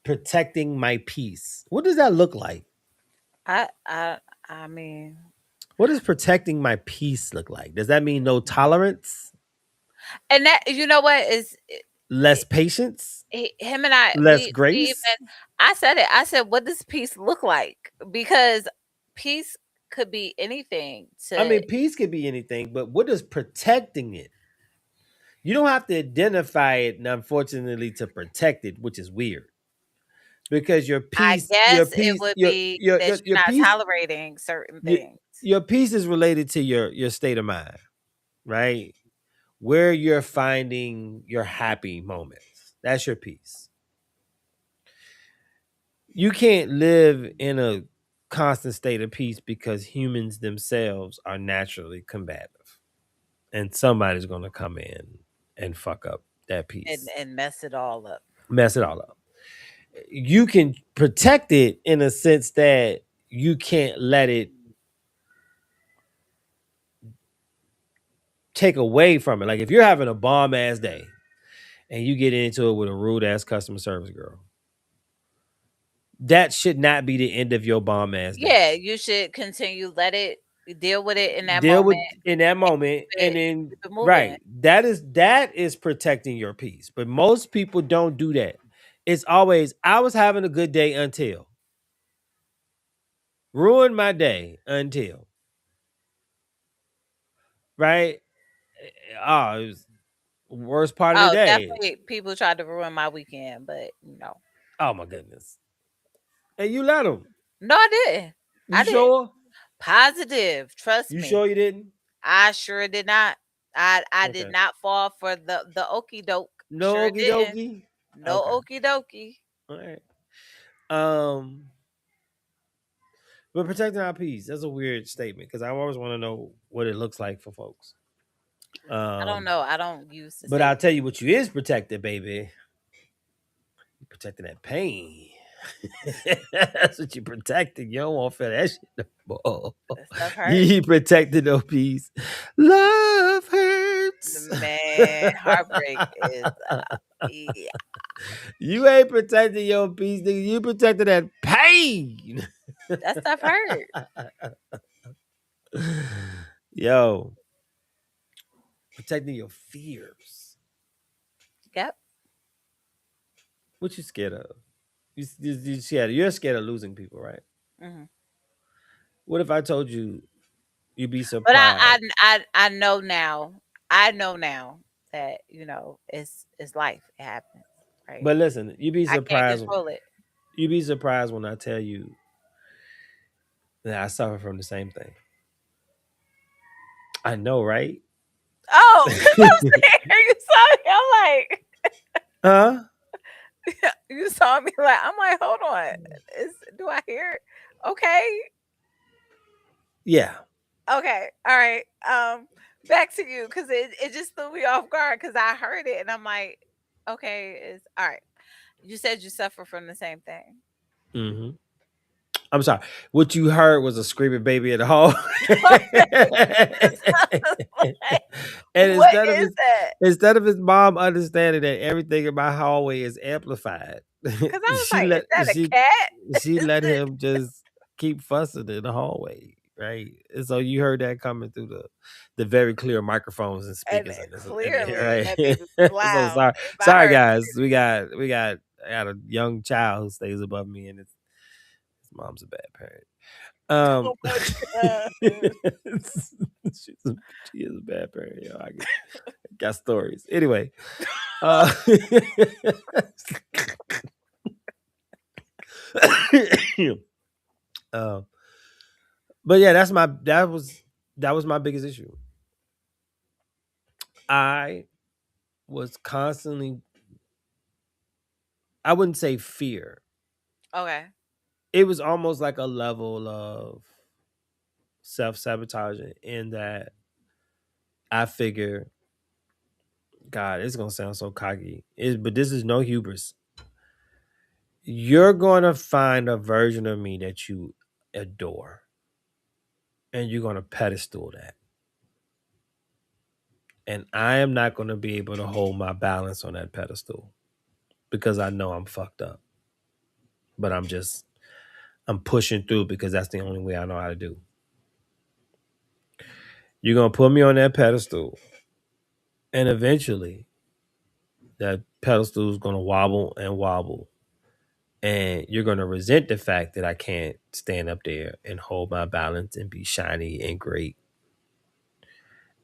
protecting my peace. What does that look like? I I I mean, What does protecting my peace look like? Does that mean no tolerance, and that you know what is less patience, him and I less we grace? even I said it. I said, what does peace look like? Because peace could be anything I to mean, peace could be anything, but what does protecting it? You don't have to identify it, and unfortunately, to protect it, which is weird because I your guess it peace, would be that you're your not peace, tolerating certain your, things. your peace is related to your state of mind, right? Where you're finding your happy moments. That's your peace. You can't live in a constant state of peace because humans themselves are naturally combative. And somebody's going to come in and fuck up that And peace, mess it all up. mess it all up. You can protect it in a sense that you can't let it take away from it. Like if you're having a bomb ass day and you get into it with a rude ass customer service girl, that should not be the end of your bomb ass day. Yeah, you should continue, let it deal with it in that Deal moment, with in that moment and then keep it moving. right. That is protecting your peace. But most people don't do that. It's always I was having a good day until ruined my day until right. Oh, it was worst part of the Oh, day. definitely people tried to ruin my weekend, but no. Oh my goodness. And you let them. No, I didn't. You I didn't. sure? Positive. Trust You me. sure you didn't? I sure did not. I did Okay. not fall for the okey doke. No Sure okie didn't. dokie. No Okay. okey dokey. All right. Um, but protecting our peace, that's a weird statement because I always want to know what it looks like for folks. I don't Um, know. I don't use to but say I'll tell you what you is protected, baby. You protecting that pain. That's what you protecting. You don't want to feel that shit no more. that stuff hurt. You protecting no peace. Love hurts. Man, heartbreak is yeah, You ain't protecting your peace, nigga. You protecting that pain. that stuff hurt. Yo, protecting your fears. Yep. What you scared of? You're scared of losing people, right? Mhm. What if I told you you'd be But surprised? I know now. I know now that it's life. It happens, right? But listen, you'd be I can't surprised. control it. You'd be surprised when I tell you that I suffer from the same thing. I know, right? Oh, because I'm saying you saw me. I'm like, Huh? you saw me like I'm like, hold on. Do I hear? Okay. Yeah. Okay. All right. Back to you because it just threw me off guard because I heard it and I'm like, okay, it's all right. You said you suffer from the same thing. hmm I'm sorry. What you heard was a screaming baby in the hall. Like, And what is that? instead of his mom understanding that everything in my hallway is amplified, Because I was she like, is let that a cat? she Is let it? him just keep fussing in the hallway, right? And so you heard that coming through the very clear microphones and And speakers in there, clearly that right? baby was So loud. sorry, If I heard guys. I got a young child who stays above me, and his mom's a bad parent. Um, oh my god. she's a, she is a bad parent. Yo, got stories. Anyway, uh, um, but yeah, that was my biggest issue. I was constantly, I wouldn't say fear. Okay. It was almost like a level of self sabotaging in that I figure, God, it's gonna sound so cocky, but this is no hubris. You're gonna find a version of me that you adore, and you're gonna pedestal that. And I am not gonna be able to hold my balance on that pedestal because I know I'm fucked up. But I'm pushing through because that's the only way I know how to do. You're gonna put me on that pedestal, and eventually that pedestal is gonna wobble and wobble. And you're gonna resent the fact that I can't stand up there and hold my balance and be shiny and great.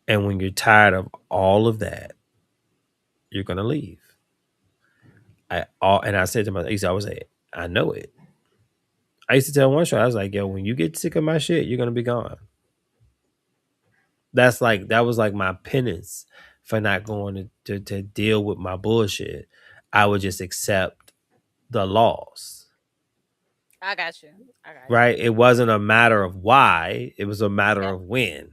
And when you're tired of all of that, you're gonna leave. And I said to myself, I used to always say, I know it. I used to tell one shot, I was like, yo, when you get sick of my shit, you're gonna be gone. That was like my penance for not going to deal with my bullshit. I would just accept the loss. I got you. I got you. Right? It wasn't a matter of why, it was a matter Yep. of when.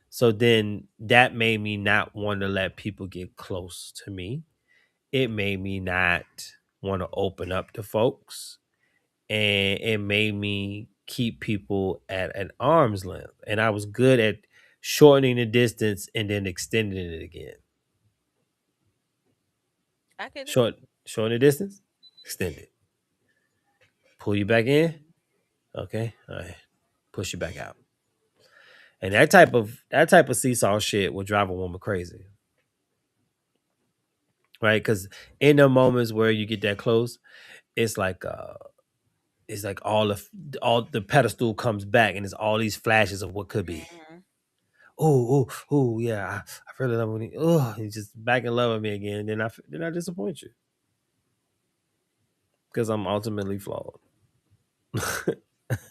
So then that made me not want to let people get close to me. It made me not want to open up to folks. And it made me keep people at an arm's length. And I was good at shortening the distance and then extending it again. I get it. Shorten the distance, extend it. Pull you back in. Okay. All right. Push you back out. And that type of seesaw shit will drive a woman crazy. Right? Because in the moments where you get that close, it's like all the pedestal comes back and it's all these flashes of what could be. Mhm. Oh, yeah, I really love when he's just back in love with me again. Then I disappoint you because I'm ultimately flawed.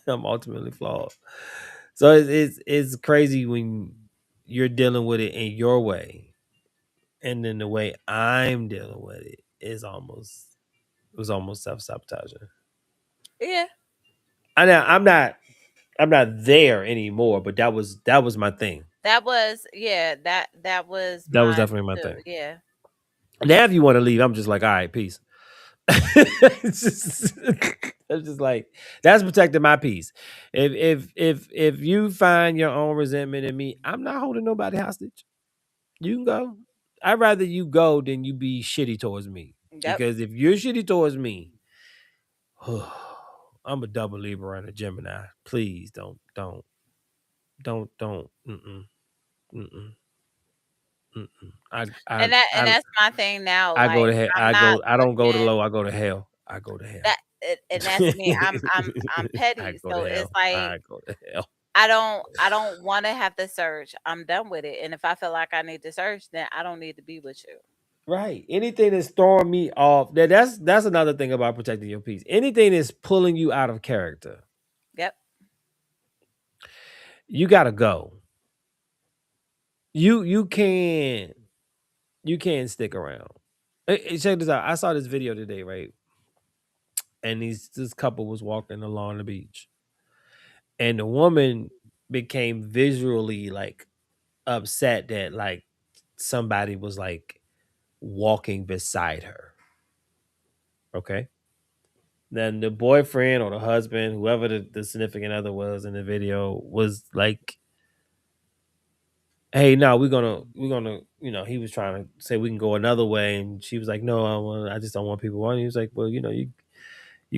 I'm ultimately flawed. So it's crazy when you're dealing with it in your way, and then the way I'm dealing with it was almost self sabotaging. Yeah. I'm not there anymore, but that was my thing. That was yeah, that was That was mine definitely my too. thing. Yeah. Now, if you want to leave, I'm just like, all right, peace. It's just, it's just like that's protecting my peace. If you find your own resentment in me, I'm not holding nobody hostage. You can go. I'd rather you go than you be shitty towards me. Yep. Because if you're shitty towards me, I'm a double Libra and a Gemini. Please don't. Mm-mm, mm-mm. And that's my thing now. I go Like to hell. I'm not I don't go to looking low. I go to hell. I go to hell. and that's me. I'm I petty. go So to it's hell. like I go to hell. I don't want to have to search. I'm done with it. And if I feel like I need to search, then I don't need to be with you. Right. Anything that's throwing me off. That's another thing about protecting your peace. Anything that's pulling you out of character, Yep. you gotta go. You can't stick around. Check this out. I saw this video today, right? And this couple was walking along the beach, and the woman became visually like upset that like somebody was like walking beside her. Okay. Then the boyfriend or the husband, whoever the significant other was in the video, was like, "Hey, no, we're gonna," he was trying to say we can go another way, and she was like, "No, I just don't want people on." He was like, "Well, you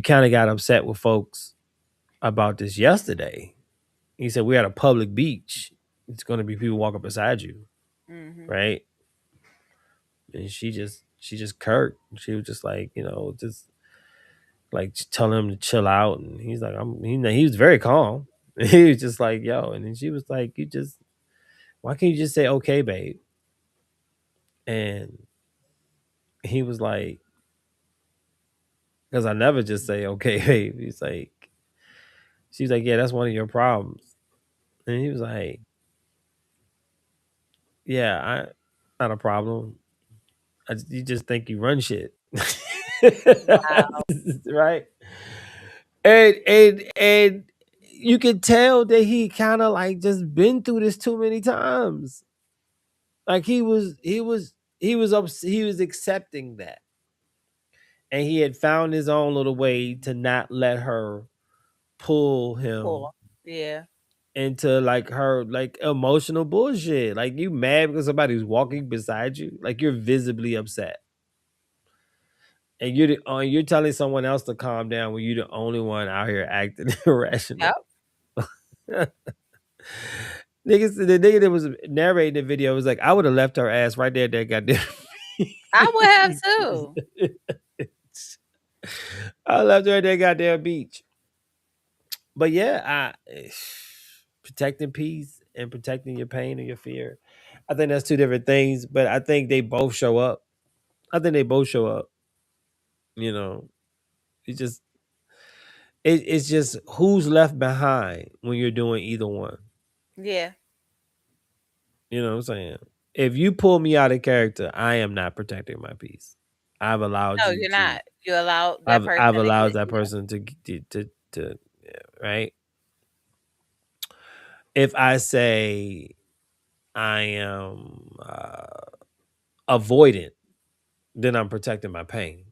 kind of got upset with folks about this yesterday." He said, "We're at a public beach. It's gonna be people walking beside you, Mhm. right?" And she just curt. She was just like, just like telling him to chill out, and he's like, he was very calm. He was just like, yo, and then she was like, why can't you just say okay, babe? And he was like, because I never just say okay, babe. She's like, yeah, that's one of your problems. And he was like, yeah, not a problem. You just think you run shit. Wow. Right. And you could tell that he kind of like just been through this too many times. Like he was accepting that, and he had found his own little way to not let her pull him Cool. Yeah. into like her like emotional bullshit. Like, you mad because somebody's walking beside you, like you're visibly upset, and you're telling someone else to calm down when you're the only one out here acting Yep. irrational. The nigga that was narrating the video was like, I would have left her ass right there at that goddamn. I would have too. I left her at that goddamn beach. But yeah, protecting peace and protecting your pain and your fear. I think that's two different things, but I think they both show up. I think they both show up. You know, it just it's just who's left behind when you're doing either one. Yeah. You know what I'm saying? If you pull me out of character, I am not protecting my peace. I've allowed No, you you're to. not. You allow that I've person to allowed get that you know. person to yeah, right. If I say I am avoidant, then I'm protecting my pain.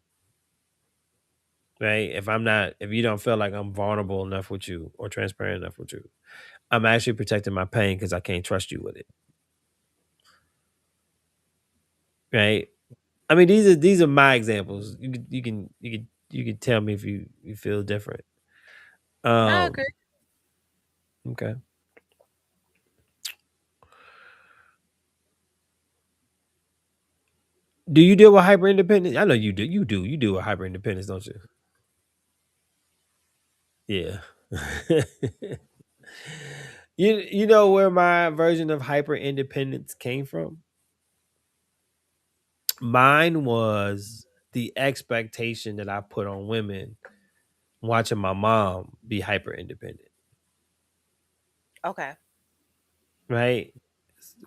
Right? If I'm not, if you don't feel like I'm vulnerable enough with you or transparent enough with you, I'm actually protecting my pain because I can't trust you with it. Right? I mean, these are my examples. You can tell me if you feel different. I agree. Um, okay. Do you deal with hyper independence? I know you do. You deal with hyper independence, don't you? Yeah. You know where my version of hyper independence came from? Mine was the expectation that I put on women watching my mom be hyper independent. Okay. Right?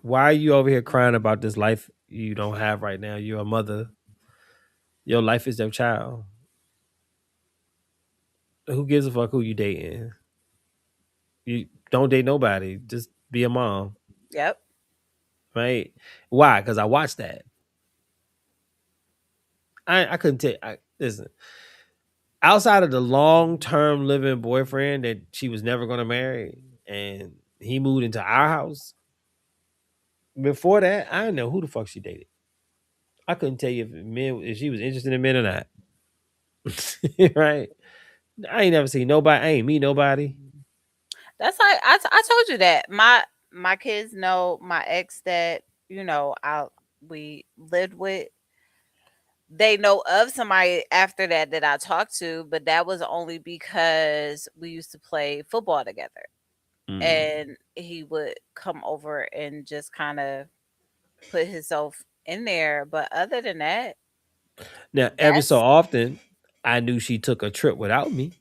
Why are you over here crying about this life you don't have right now? You're a mother. Your life is your child. Who gives a fuck who you dating? You don't date nobody. Just be a mom. Yep. Right? Why? Because I watched that. I couldn't take. Listen, outside of the long term living boyfriend that she was never going to marry, and he moved into our house. Before that, I didn't know who the fuck she dated. I couldn't tell you if she was interested in men or not. Right? I ain't never seen nobody. I ain't meet nobody. That's like I told you that. My kids know my ex that, I we lived with. They know of somebody after that that I talked to, but that was only because we used to play football together. Mm. And he would come over and just kind of put himself in there. But other than that, Now, every so that's often, I knew she took a trip without me.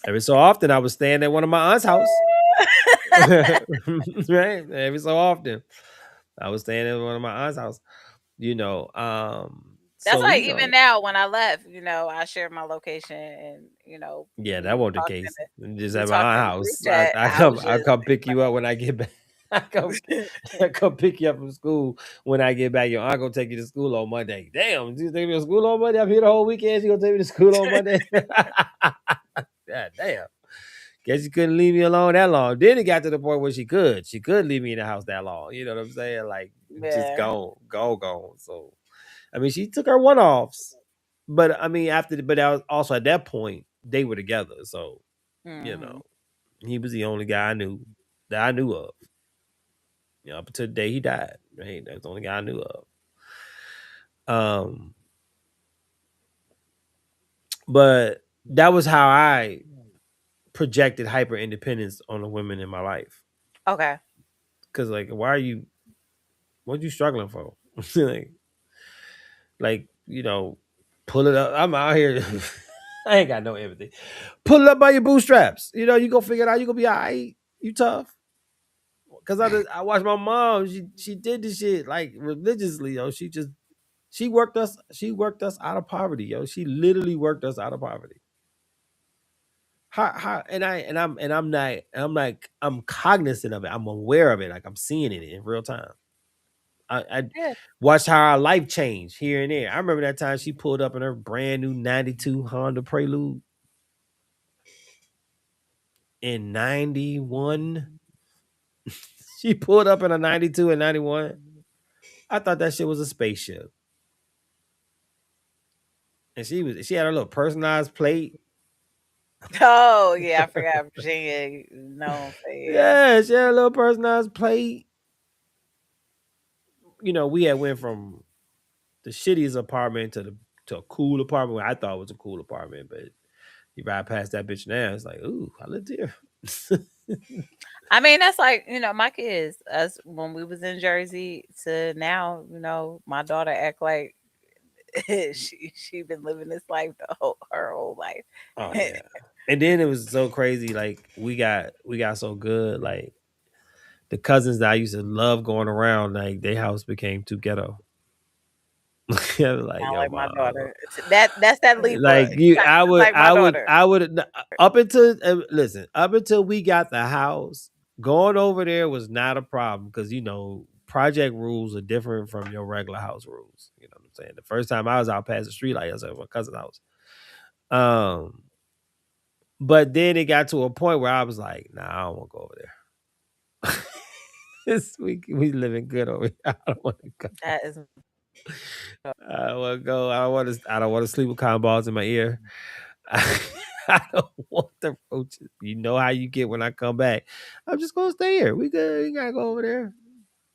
Every so often, I was staying at one of my aunt's house. Right? Every so often, I was staying at one of my aunt's house. You know, that's so like you even know, now when I left, I shared my location and yeah, we that wasn't the talked in case. the Just we at my talked aunt's in the group house. chat. I was I just come pick you up when I get back. I come I come pick you up from school when I get back. Your aunt gonna take you to school on Monday. Damn, you take me to school on Monday? I'm here the whole weekend. She gonna take me to school on Monday? God damn. Guess she couldn't leave me alone that long. Then it got to the point where she could. She could leave me in the house that long. You know what I'm saying? Like just yeah. gone. So I mean, she took her one offs, but I mean, but that was also at that point they were together. So you know, Mhm. he was the only guy I knew that I knew of. Up until the day he died, right? That's the only guy I knew of. Um, but that was how I projected hyper independence on the women in my life. Okay. Cause like, why are you? What you struggling for? like, pull it up. I'm out here. I ain't got no empathy. Pull it up by your bootstraps. You go figure it out. You gonna be all right. You tough. Cause I watched my mom. She did this shit like religiously. She worked us out of poverty. She literally worked us out of poverty. How I'm cognizant of it. I'm aware of it. Like I'm seeing it in real time. I Yeah. watched how our life changed here and there. I remember that time she pulled up in her brand new 92 Honda Prelude in 91. She pulled up in a 92 and 91. I thought that shit was a spaceship. And she had a little personalized plate. Oh yeah, I forgot Virginia known for yeah. Yeah, she had a little personalized plate. We had went from the shittiest apartment to a cool apartment where I thought was a cool apartment, but you ride past that bitch now, it's like, ooh, I lived here. I mean, that's like, my kids, us when we was in Jersey to now, my daughter act like she been living this life her whole life. Oh yeah. And then it was so crazy. Like we got so good. Like the cousins that I used to love going around, like their house became too ghetto. I was like, Sound yo, like my mom. daughter. That's that Libra. Like you, Kinda I just would, like my I would, daughter. I would. Up until listen, up until we got the house, going over there was not a problem because project rules are different from your regular house rules. You know what I'm saying? The first time I was out past the street, like I was at my cousin's house. Um, but then it got to a point where I was like, nah, I don't want to go over there. We living good over here. I don't want to go. That is I don't want to go. I don't want to sleep with cotton balls in my ear. I don't want the roaches. You know how you get when I come back. I'm just gonna stay here. We good. You gotta go over there.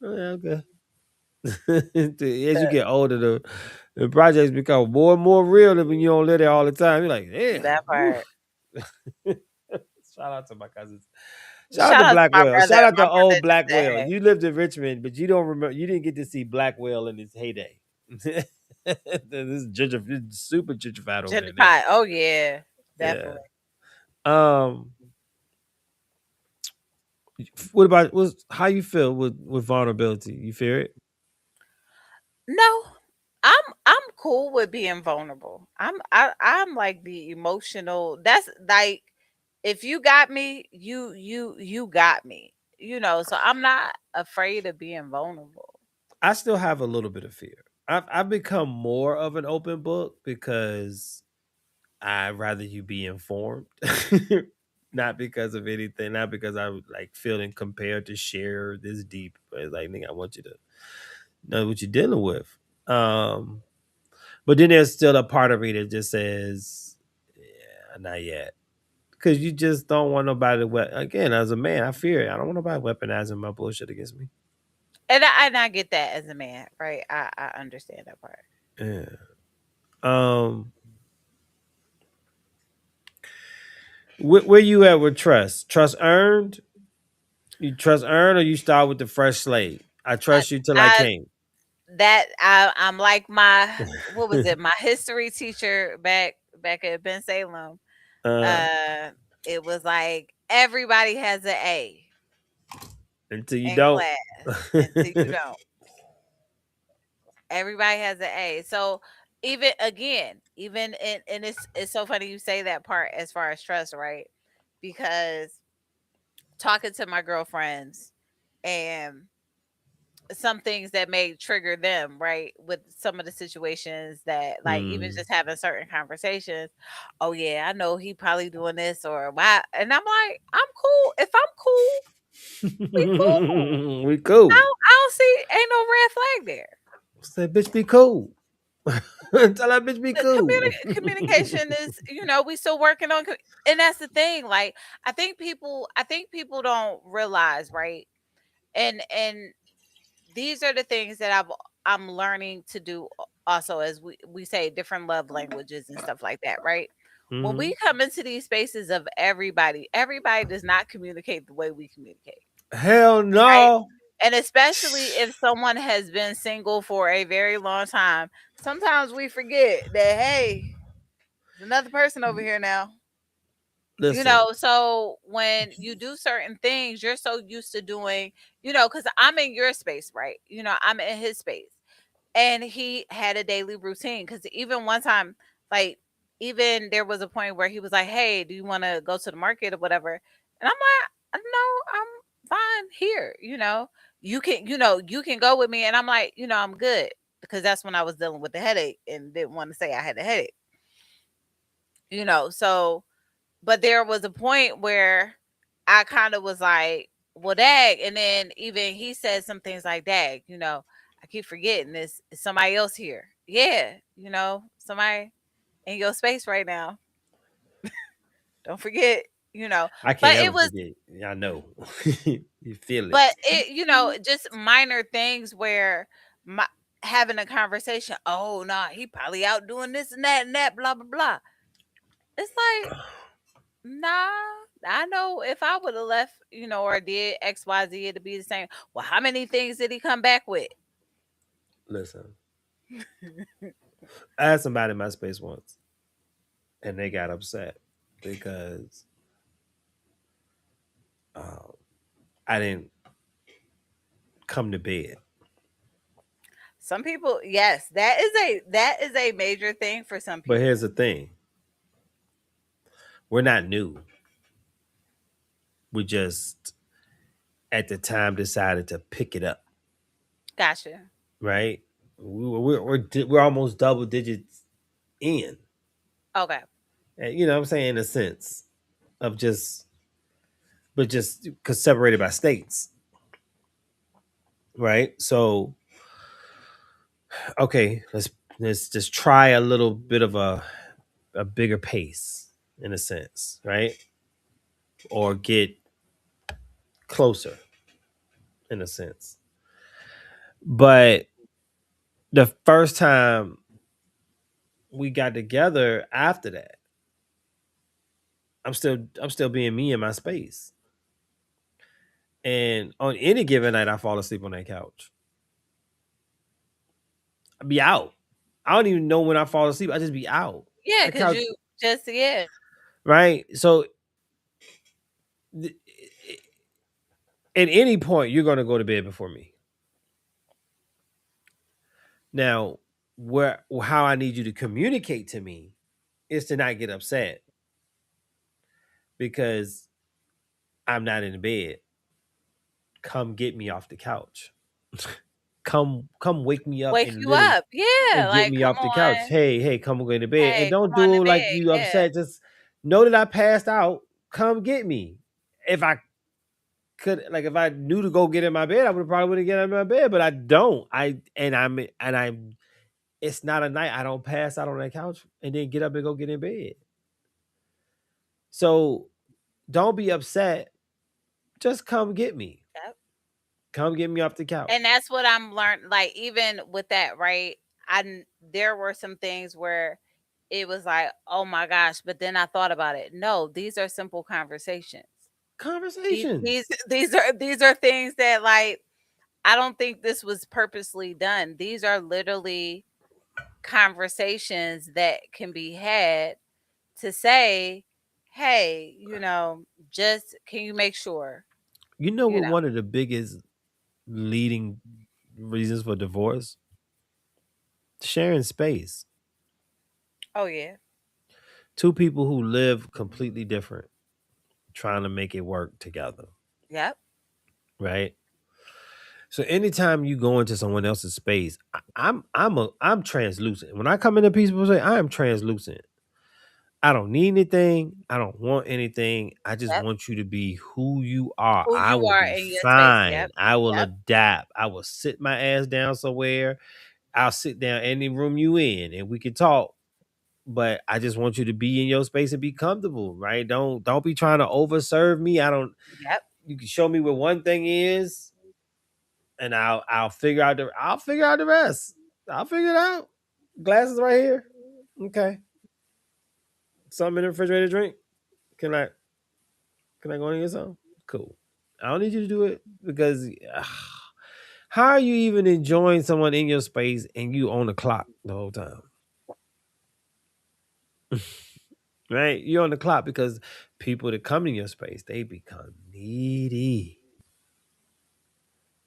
Oh, yeah, okay. As you get older, the projects become more and more real than when you don't live there all the time. You're like, damn. that Woof. part. Shout out to my cousins. Shout out to Shout out to my Blackwell. brother. Shout out My to old brother just Blackwell. said, You lived in Richmond, but you don't remember. You didn't get to see Blackwell in its heyday. This is super gentrified over "Ginger there now. pie." Oh yeah, Yeah. definitely. Um. What about how you feel with vulnerability? You fear it? No, I'm cool with being vulnerable. I'm like the emotional. That's like, if you got me, you got me. So I'm not afraid of being vulnerable. I still have a little bit of fear. I've become more of an open book because I'd rather you be informed, not because of anything, not because I would like feeling compelled to share this deep. But it's like, nigga, I want you to know what you're dealing with. Um, but then there's still a part of me that just says, yeah, not yet. Because you just don't want nobody to, again, as a man, I fear it. I don't want nobody weaponizing my bullshit against me. And I get that as a man, right? I understand that part. Yeah. Um, where you at with trust? Trust earned? You trust earned, or you start with the fresh slate? I I, trust you till I I can't. I'm like my, what was it? My history teacher back at Ben Salem. uh, Uh, it was like everybody has an A until you in don't. class until you don't. Everybody has an A. So even again, even in and it's so funny you say that part as far as trust, right? Because talking to my girlfriends and some things that may trigger them, right? With some of the situations that, like, even Mm. just having certain conversations. Oh yeah, I know he probably doing this or why, and I'm like, I'm cool. If I'm cool, we cool. We cool. I don't see, ain't no red flag there. Say, bitch, be cool. Tell that bitch be The cool. communication is, we still working on, and that's the thing. Like, I think people don't realize, right? And these are the things that I'm learning to do also, as we say different love languages and stuff like that, right? When Hmm. we come into these spaces of everybody does not communicate the way we communicate, Hell right? no. And especially if someone has been single for a very long time, sometimes we forget that, hey, there's another person over here now. Listen. So when you do certain things, you're so used to doing, because I'm in your space, right? I'm in his space. And he had a daily routine, because even one time, like, even there was a point where he was like, hey, do you want to go to the market or whatever? And I'm like, no, I'm fine here. You can go with me. And I'm like, I'm good, because that's when I was dealing with the headache and didn't want to say I had a headache. So, but there was a point where I kind of was like, well, dag. And then even he said some things like, dag, I keep forgetting this. Is somebody else here? Yeah, somebody in your space right now. Don't forget, you know. I But can't it ever was, forget. I know. You feel it. but just minor things where my having a conversation. Oh, nah, he probably out doing this and that, blah, blah, blah. It's like, nah. I know if I would have left, or did XYZ, it'd be the same. Well, how many things did he come back with? Listen, I had somebody in my space once, and they got upset because um, I didn't come to bed. Some people, yes, that is a major thing for some But here's people. the thing: we're not new. We just at the time decided to pick it up, Gotcha. right? We're almost double digits in, Okay. and you know what I'm saying, in a sense of just, but just because separated by states, right? So okay, let's just try a little bit of a bigger pace in a sense, right? Or get closer in a sense. But the first time we got together after that, I'm still being me in my space. And on any given night I fall asleep on that couch. I be out. I don't even know when I fall asleep. I just be out. Yeah, That because couch, you just, yeah. right? So th- at any point you're gonna go to bed before me. Now, where how I need you to communicate to me is to not get upset because I'm not in the bed. Come get me off the couch. Come wake me up Wake and you literally up. Yeah, and get like, me come off the couch. on. Hey, come go to bed. And Hey, don't come on to do like bed. you Yeah. upset. Just know that I passed out. Come get me. If I could, like, if I knew to go get in my bed, I would probably would have get in my bed, but I don't. I'm it's not a night I don't pass out on that couch and then get up and go get in bed. So don't be upset. Just come get me. Yep. Come get me off the And couch. that's what I'm learning. Like, even with that, right? There were some things where it was like, oh my gosh, but then I thought about it. No, these are simple conversations. These Conversations. these are things that, like, I don't think this was purposely done. These are literally conversations that can be had to say, hey, just can you make sure, You know you what know. one of the biggest leading reasons for divorce? Sharing space. Oh yeah. Two people who live completely different trying to make it work together, Yep. right? So anytime you go into someone else's space, I'm translucent. When I come into people's space, I am translucent. I don't need anything. I don't want anything. I just Yep. want you to be who you are. Who I you will are be in your space. fine. Yep. I will Yep. adapt. I will sit my ass down somewhere. I'll sit down any room you in and we can talk. But I just want you to be in your space and be comfortable, right? Don't be trying to overserve me. I don't Yep. You can show me what one thing is and I'll figure out the rest. I'll figure it out. Glasses right here. Okay. Something in the refrigerator to drink. Can I can I go and get something? Cool. I don't need you to do it because how are you even enjoying someone in your space and you on the clock the whole time? Right? You're on the clock because people that come in your space, they become needy.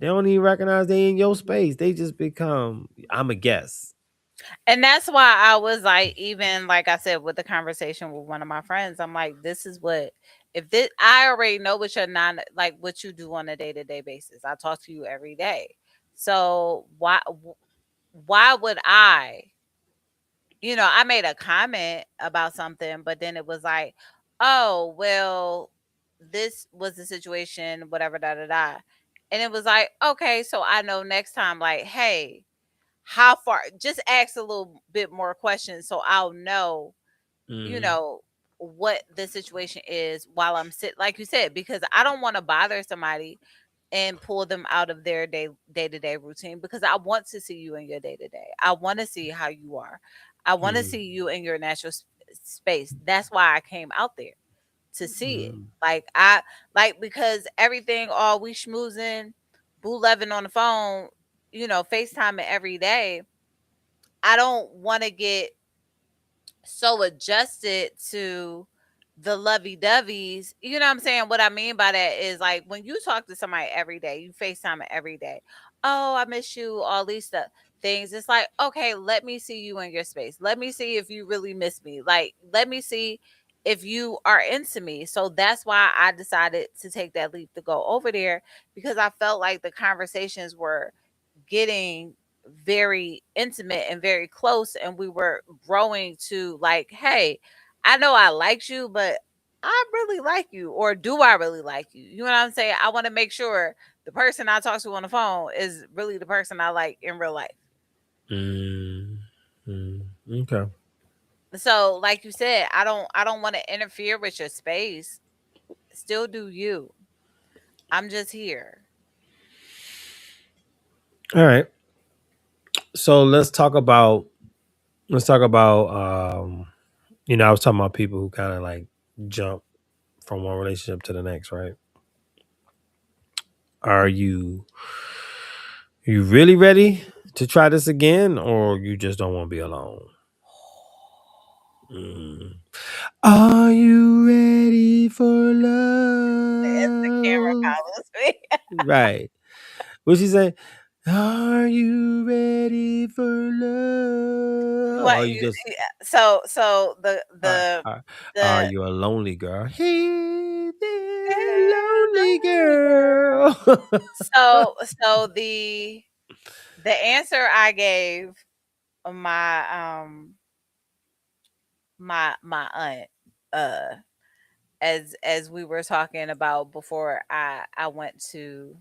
They don't even recognize they in your space. They just become, I'm a guest. And that's why I was like, even like I said, with the conversation with one of my friends, I'm like, this is what, if this, I already know what you're not, like, what you do on a day-to-day basis. I talk to you every day. So why would I made a comment about something, but then it was like, oh, well, this was the situation, whatever, da da da. And it was like, okay, so I know next time, like, hey, how far, just ask a little bit more questions so I'll know, you Hmm. know, what the situation is while I'm like you said, because I don't want to bother somebody and pull them out of their day-to-day routine, because I want to see you in your day-to-day. I want to see how you are. I want to Hmm. see you in your natural space. That's why I came out there. to see it. Mm. Because everything all we schmoozing, boo loving on the phone, FaceTiming every day. I don't want to get so adjusted to the lovey-dovey's. You know what I'm saying? What I mean by that is like when you talk to somebody every day, you FaceTime it every day. Oh, I miss you, all these stuff things. It's like, okay, let me see you in your space. Let me see if you really miss me. Like, let me see if you are into me. So that's why I decided to take that leap to go over there, because I felt like the conversations were getting very intimate and very close, and we were growing to like, hey, I know I liked you, but I really like you, or do I really like you? You know what I'm saying? I want to make sure the person I talk to on the phone is really the person I like in real life. Mm. Mm. Okay. So like you said, I don't want to interfere with your space. Still do you. I'm just here. All right. So let's talk about I was talking about people who kind of like jump from one relationship to the next, right? Are you really ready to try this again, or you just don't want to be alone? Mm. Are you ready for If the camera love? follows me. Right. What she say? Are you ready for love? What Or you you just so the are, the are, are the you a lonely girl? Hey there, lonely lonely girl. girl. So the answer I gave my my aunt, uh as we were talking about before I went to,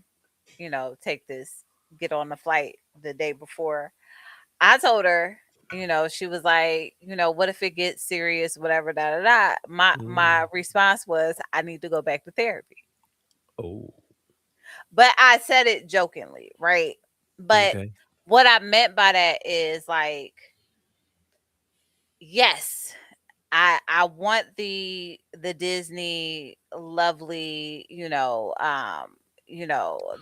take this get on the flight the day before. I told her, she was like, what if it gets serious, whatever, da da da. My Mm. response was, I need to go back to therapy. Oh, But I said it jokingly, right? But okay. what I meant by that is like, yes, I want the Disney lovely,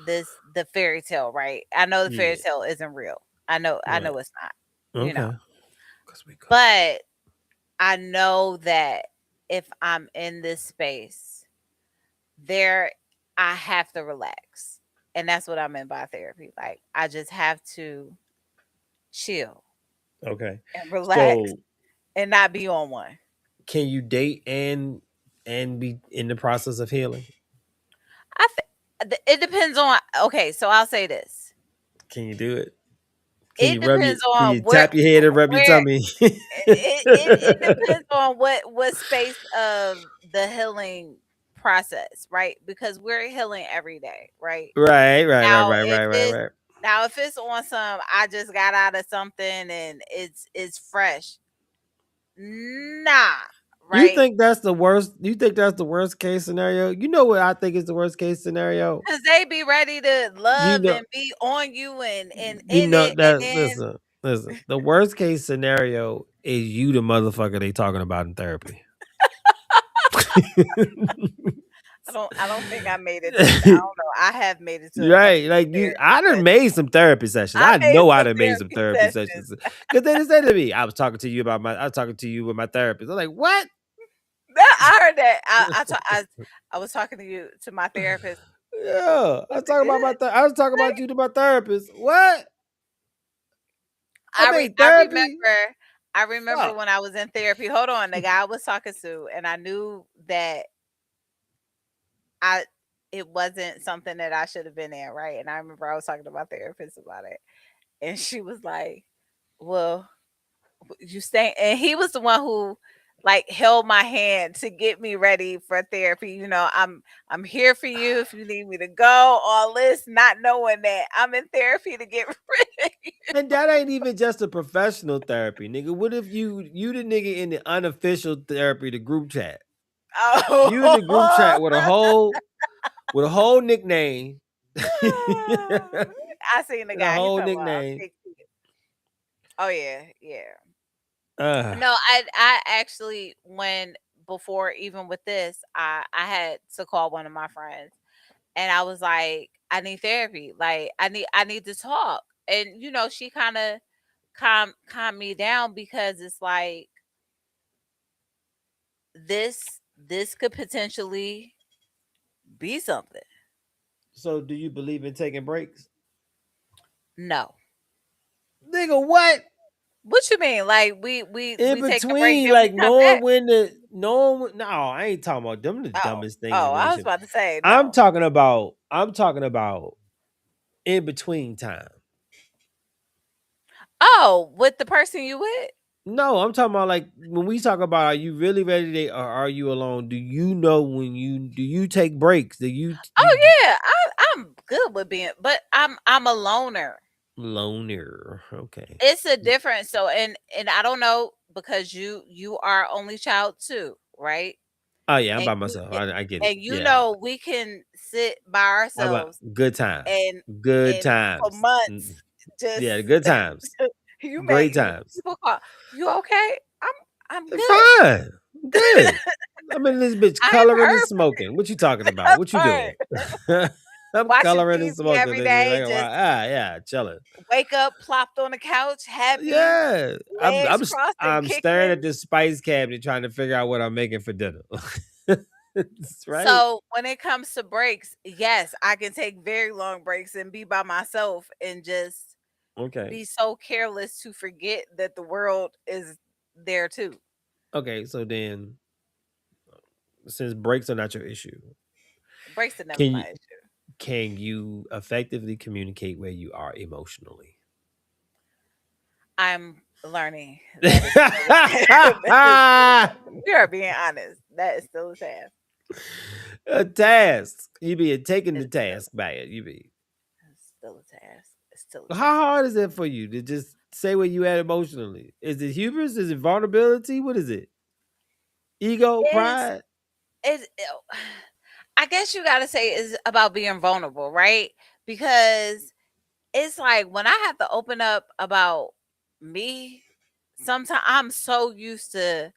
this the fairy tale, right? I know the fairy Yeah. tale isn't real. I know Right. it's not, you know. Okay. Cause we could. But I know that if I'm in this space, there I have to relax. And that's what I meant by therapy. Like I just have to chill Okay. and relax So and not be on one. can you date and be in the process of healing? I think it depends on, okay, so I'll say this. Can you do it? Can It you rub your depends can on you tap your head and rub your where tummy? it depends on what space of the healing process, right? Because we're healing every day, right? Right, right, right, Now right, if right, right, it's right. now if it's on some, I just got out of something and it's fresh. Nah, right? You think that's the worst case scenario? You know what I think is the worst case scenario? Cause they be ready to You love know and be on you and you in know it, and that then listen. The worst case scenario is you the motherfucker they talking about in therapy. I don't think I made it to, I don't know. I have made it to a couple Right, of like therapy I done sessions. made some therapy sessions. I I made know I some done made some therapy therapy sessions. sessions because they said to me, I was talking to you with my therapist. I'm like, what? I heard that. I was talking to my therapist. Yeah, I Was was it talking about good? I was talking about you to my therapist. What? I I re- made I therapy. remember I remember Fuck. when I was in therapy. Hold on, the guy I was talking to, and I knew that I it wasn't something that I should have been in, right? And I remember I was talking to my therapist about it, and she was like, "Well, you stay," and he was the one who like held my hand to get me ready for therapy. I'm here for you if you need me to go, all this, not knowing that I'm in therapy to get rid of you. And that ain't even just a professional therapy, nigga. What if you the nigga in the unofficial therapy, the group chat? You in the group Oh. chat with a whole nickname. With I seen the a guy. He whole talking about nickname. big feet. Oh yeah, yeah. Uh, No, I actually, when before even with this, I had to call one of my friends, and I was like, I need therapy. Like I need to talk. And she kind of calm me down, because it's like this could potentially be something. So, do you believe in taking breaks? No. Nigga, what? What you mean? Like we In take a break, between, then we like come back? knowing. No, I ain't talking about them. The Oh. dumbest things in Oh, I was relationship. about to say I'm no. talking about. I'm talking about in between time. Oh, with the person you with? No, I'm talking about like when we talk about are you really ready to date or are you alone? Do you know when you take breaks? Do you Oh yeah, I'm good with being, but I'm a loner. loner? Okay. It's a difference. So, and I don't know, because you are only child too, right? Oh yeah, I'm And by you myself. I get it. and Yeah. we can sit by How about ourselves good times? and Good and for times. months just Yeah, good times. you Great make times. people call you okay? I'm good. Fine. Good. I'm in this bitch I ain't coloring and heard from smoking. What you talking you. about? That's What you doing? right. I'm Watching coloring and TV smoking. every Nigga. day, Like, just yeah, chilling. wake up, plopped on the couch, happy, Yeah. legs crossed and I'm staring at kicking. this spice cabinet trying to figure out what I'm making for dinner. That's right. So when it comes to breaks, yes, I can take very long breaks and be by myself and just Okay. be so careless to forget that the world is there too. Okay. So then, since breaks are not your issue, Breaks are never can my you issue. can you effectively communicate where you are emotionally? I'm learning. That is still that is still a task. We are being honest. That is still a task. A task. You be taking the It's still, task by it. You be. it's still a task. It's still a How task. hard is it for you to just say where you at emotionally? Is it hubris? Is it vulnerability? What is it? Ego, It's pride? it's I guess you gotta say it's about being vulnerable, right? Because it's like when I have to open up about me, sometimes I'm so used to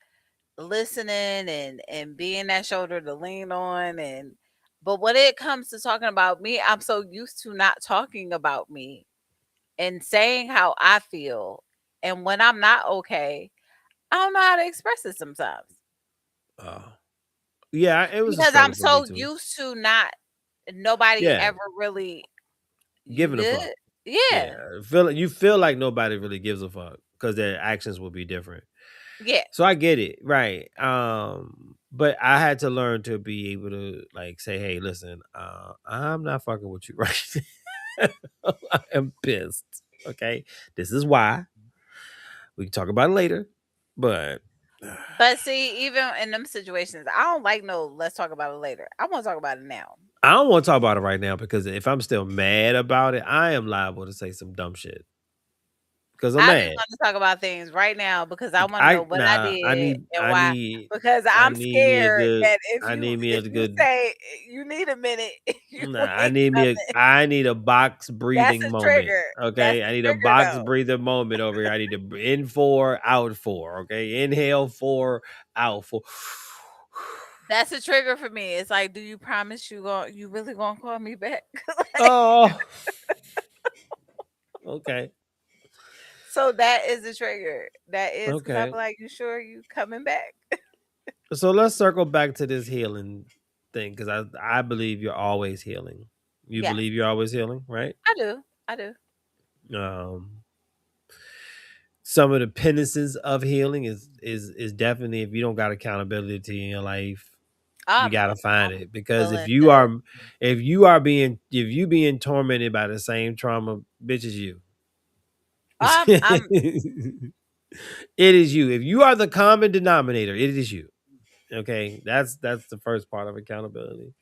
listening and being that shoulder to lean on, and but when it comes to talking about me, I'm so used to not talking about me and saying how I feel. And when I'm not okay, I don't know how to express it sometimes, Oh, yeah. It was a because struggle I'm for me so too. used to not nobody Yeah, ever really, you giving a good? fuck. Yeah. Yeah, feel like nobody really gives a fuck because their actions will be different. Yeah. So I get it, right? But I had to learn to be able to like say, "Hey, listen, I'm not fucking with you, right? I am pissed. Okay, this is why. We can talk about it later, but But see, even in them situations, I don't like no let's talk about it later. I want to talk about it now. I don't want to talk about it right now because if I'm still mad about it, I am liable to say some dumb shit because I'm I be mad. wanting to talk about things right now because I want to know I what I nah, did and I why. need Because I I'm need me a scared good that I need me a if you good say you need a minute, you nah, ain't coming. I need a box That's breathing a moment. trigger. That's Okay. I a need a trigger box though. breather moment over here. I need to in four, out four. Okay. Inhale four, out four. That's a trigger for me. It's like, do you promise you really gonna call me back? Like, Oh, okay. so that is a trigger. That is because I'm Okay. like, you sure you coming back? So let's circle back to this healing thing because I believe you're always healing. You Yes, believe you're always healing, right? I do. I do. Um, some of the penances of healing is definitely if you don't got accountability in your life, you I'm gotta find I'm it because willing to. if you being tormented by the same trauma, bitch is you. I'm It is you. If you are the common denominator, it is you. Okay, that's the first part of accountability.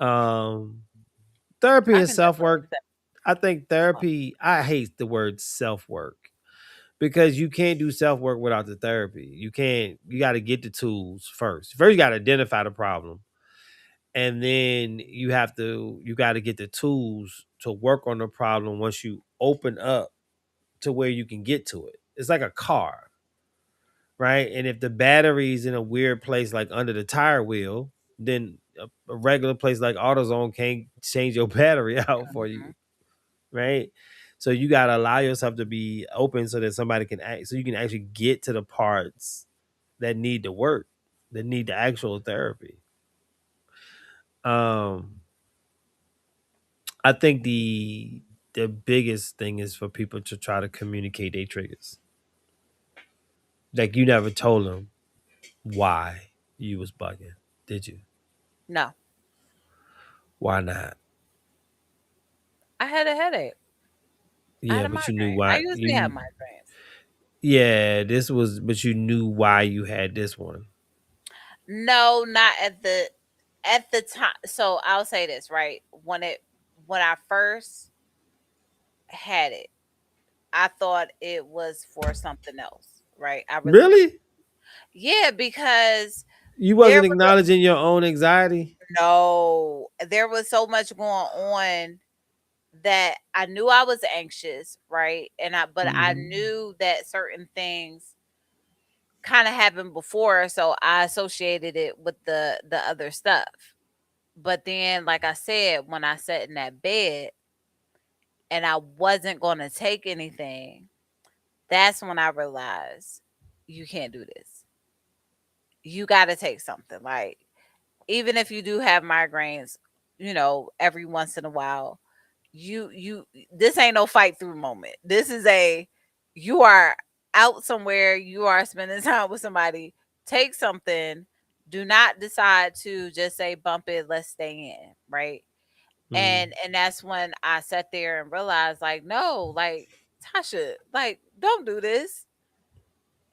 Um, therapy I and can self definitely work. accept. I think therapy. I hate the word self work because you can't do self work without the therapy. You can't. You got to get the tools first. First, you got to identify the problem, and then you got to get the tools to work on the problem. Once you open up to where you can get to it, it's like a car. right? And if the battery's in a weird place like under the tire wheel, then a regular place like AutoZone can't change your battery out for you, Mhm. right? So you gotta allow yourself to be open so that somebody can act, so you can actually get to the parts that need to work, that need the actual therapy. Um, I think the biggest thing is for people to try to communicate their triggers. Like you never told them why you was bugging, did you? No, Why not? I had a headache. I had Yeah, a but you knew migraine. I why usually have you. migraines. Yeah, this was, but you knew why you had this one. No, not at the time. So I'll say this, right? When I first had it, I thought it was for something else, right? I really did. Really? Yeah, because You there wasn't was a, acknowledging your own anxiety? no, there was so much going on that I knew I was anxious, right? But I Mhm. knew that certain things kind of happened before, so I associated it with the other stuff. But then, like I said, when I sat in that bed and I wasn't going to take anything, that's when I realized you can't do this. You got to take something. Like, even if you do have migraines, every once in a while, you this ain't no fight through moment. This is a you are out somewhere, you are spending time with somebody, take something. Do not decide to just say bump it, let's stay in, right? Mhm. And that's when I sat there and realized, like, no, like, Tasha, like, don't do this.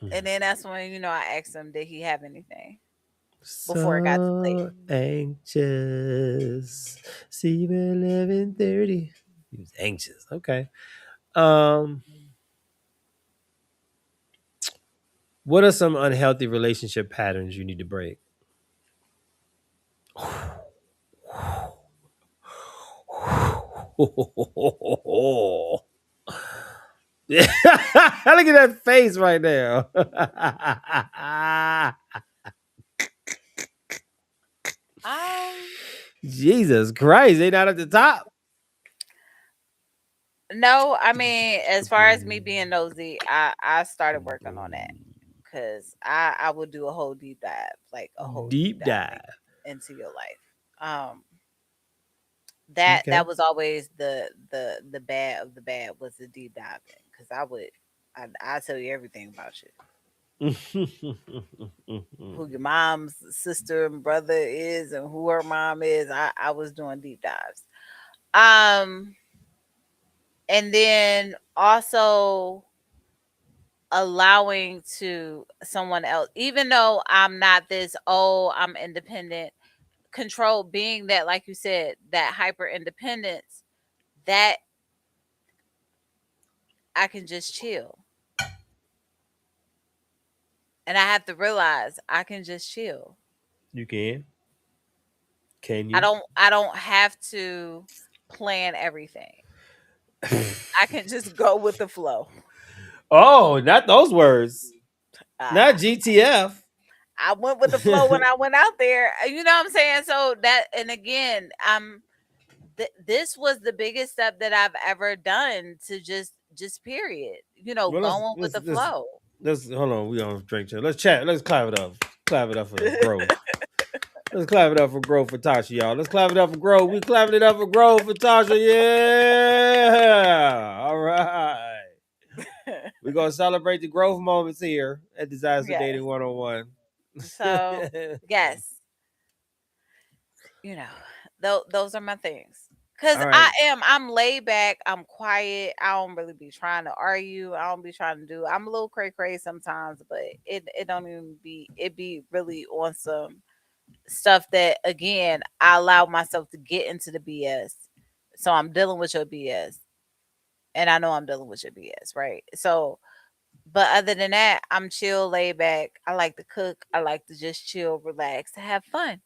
And Mhm. then that's when, I asked him, did he have anything before it got too late. So anxious. See you at 11:30. He was anxious. Okay. Um, what are some unhealthy relationship patterns you need to break? Yeah. Look at that face right now. Um, Jesus Christ, they not at the top. no, I mean, as far as me being nosy, I started working on that because I would do a whole deep dive, like a whole deep Deep dive dive. into your life. Um, that Okay. was always the bad of the bad was the deep diving because I tell you everything about you, who your mom's sister and brother is and who her mom is. I was doing deep dives. Um, and then also allowing to someone else, even though I'm not this, oh, I'm independent, control, being that, like you said, that hyper independence, that I can just chill. And I have to realize I can just chill. You can. Can I you? don't I don't have to plan everything. I can just go with the flow. Oh, not those words. Not Ah, GTF. I went with the flow when I went out there. You know what I'm saying? So that, and again, this was the biggest step that I've ever done to just period. Well, Going with the flow. let's hold on. We on drink chat. Let's chat. Let's clap it up. Clap it up for growth. Let's clap it up for growth for Tasha, y'all. Let's clap it up for growth. We clapping it up for growth for Tasha. Yeah. All right. We're gonna celebrate the growth moments here at Disaster Yes. Dating 101. So yes, you know, those are my things. Cause All right. I'm laid back, I'm quiet, I don't really be trying to argue, I don't be trying to do. I'm a little cray cray sometimes, but it don't even be. It be really on some stuff that, again, I allow myself to get into the BS. So I'm dealing with your BS, and I know I'm dealing with your BS, right? So, but other than that, I'm chill, laid back. I like to cook. I like to just chill, relax, to have fun.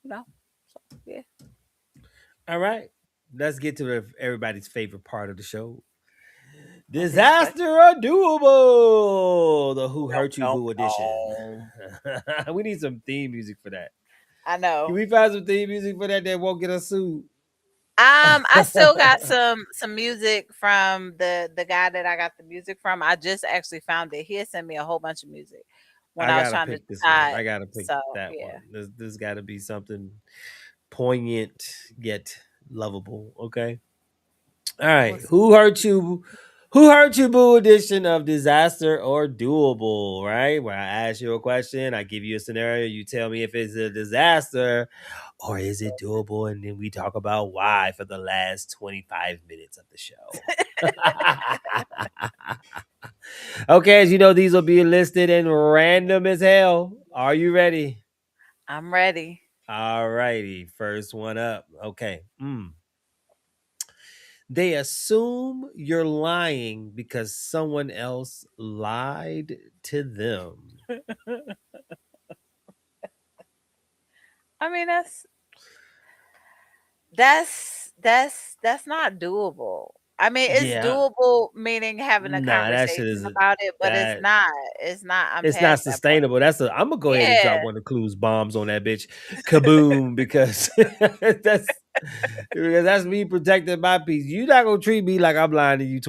You know. So yeah. All right. Let's get to everybody's favorite part of the show. on this question. Disaster or doable? The Who Dum, Hurt You dum, Boo edition. dum. We need some theme music for that. I Can know. we find some theme music for that won't get us sued? I still got some music from the guy that I got the music from. I just actually found it. He had sent me a whole bunch of music when I I was gotta trying to pick this one. decide. I gotta pick So that yeah. one. This got to be something poignant yet lovable. Okay. All right. What's Who hurt you? Who hurt you? Boo edition of disaster or doable. Right, where I ask you a question, I give you a scenario, you tell me if it's a disaster or is it doable, and then we talk about why for the last 25 minutes of the show. Okay, as you know, these will be listed and random as hell. Are you ready? I'm ready. All righty, first one up. Okay. They assume you're lying because someone else lied to them. I mean that's not doable. I mean, it's Yeah. doable meaning having a Nah, that shit conversation is about it, but it's that not. It's not. I'm it's not past that point. sustainable. I'm gonna go ahead and drop Yeah. one of Clues bombs on that bitch. Kaboom, because that's me protecting my peace. You not gonna treat me like I'm lying to you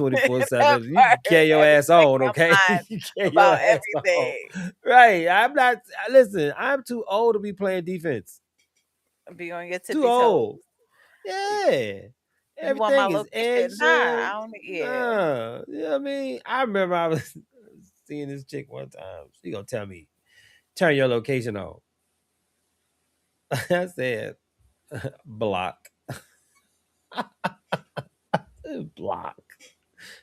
That 24/7. You can part. carry your Every ass on, second I'm okay? lying You carry your about ass on. everything. Right. I'm not listen, I'm too old to be playing defense. Be on your Too tippy toes. old. Yeah. You want my Everything is location? Nah, I edged. don't. Yeah. Nah. You know what I mean? I remember I was seeing this chick one time. She gonna tell me, turn your location on. I said, block. Block.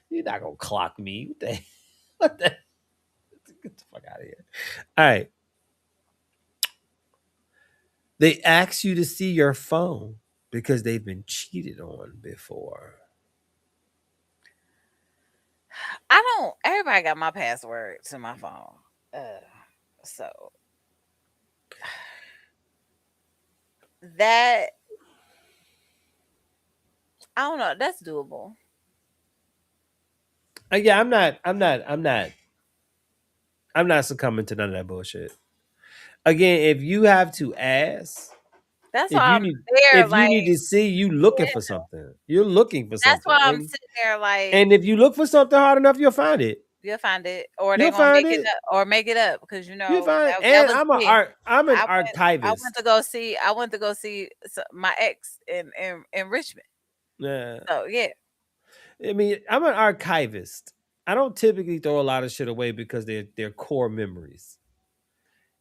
You're not gonna clock me. What the what the get the fuck out of here. All right. They ask you to see your phone because they've been cheated on before. I don't. Everybody got my password to my phone. Uh, so that I don't know. That's doable. Yeah, I'm not succumbing to none of that bullshit. Again, if you have to ask, That's if why you I'm need there. if you Like, need to see, you looking yeah, for something. You're looking for that's something. why I'm And sitting there. Like, and if you look for something hard enough, you'll find it. you'll find it, or they're You'll gonna find make it it. up, or make it up because You'll find it. that And was me. I'm an I went to archivist. go see. I went to go see my ex in Richmond. Yeah. So yeah, I mean, I'm an archivist. I don't typically throw a lot of shit away because they're core memories.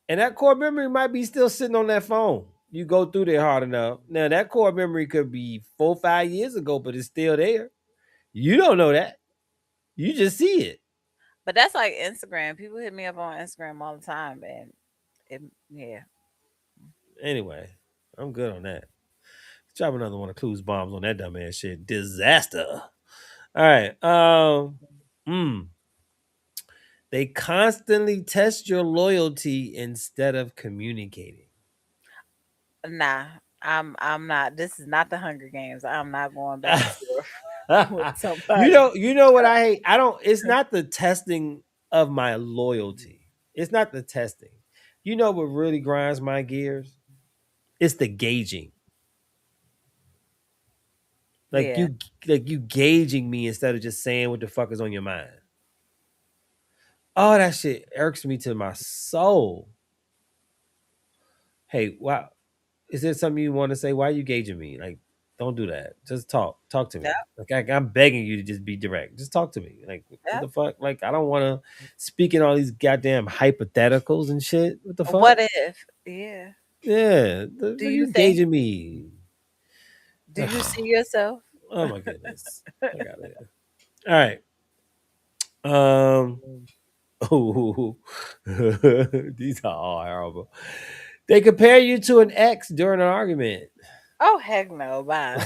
And that core memory might be still sitting on that phone. You go through there hard enough. Now that core memory could be 4 or 5 years ago, but it's still there. You don't know that. You just see it. but that's like Instagram. People hit me up on Instagram all the time, and yeah, Anyway, I'm good on that. Drop another one of Clues bombs on that dumbass shit. Disaster. All right. Mm, they constantly test your loyalty instead of communicating. nah. I'm not. This is not the Hunger Games. I'm not going back and forth with you somebody. know, you know what I hate? I don't it's not the testing of my loyalty. It's not the testing. You know what really grinds my gears? It's the gauging. Like Yeah, you gauging me instead of just saying what the fuck is on your mind. Oh, that shit irks me to my soul. Hey, wow. Is there something you want to say? Why are you gauging me? Like, don't do that. Just talk. Talk to yep, me. Like I'm begging you to just be direct. Just talk to me. Like, what yep. the fuck? Like, I don't want to speak in all these goddamn hypotheticals and shit. What the fuck? What if? Yeah. Yeah. Do What are you you think? gauging me? Do you see yourself? Oh my goodness. I got it. All right. Um. Oh, these are all horrible. They compare you to an ex during an argument. Oh heck no! Bye.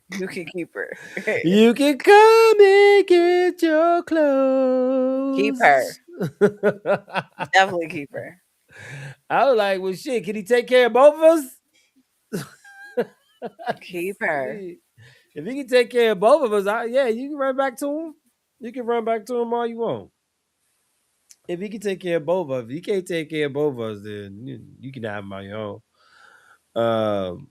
You can keep her. You can come and get your Keep her. clothes. Definitely keep her. I was like, well, shit, can he take care of both of us? Keep her. Shit. If he can take care of both of us, yeah, you can run back to him. You can run back to him all you want. If he can take care of both of us, if he can't take care of both of us, then you can have him on your own.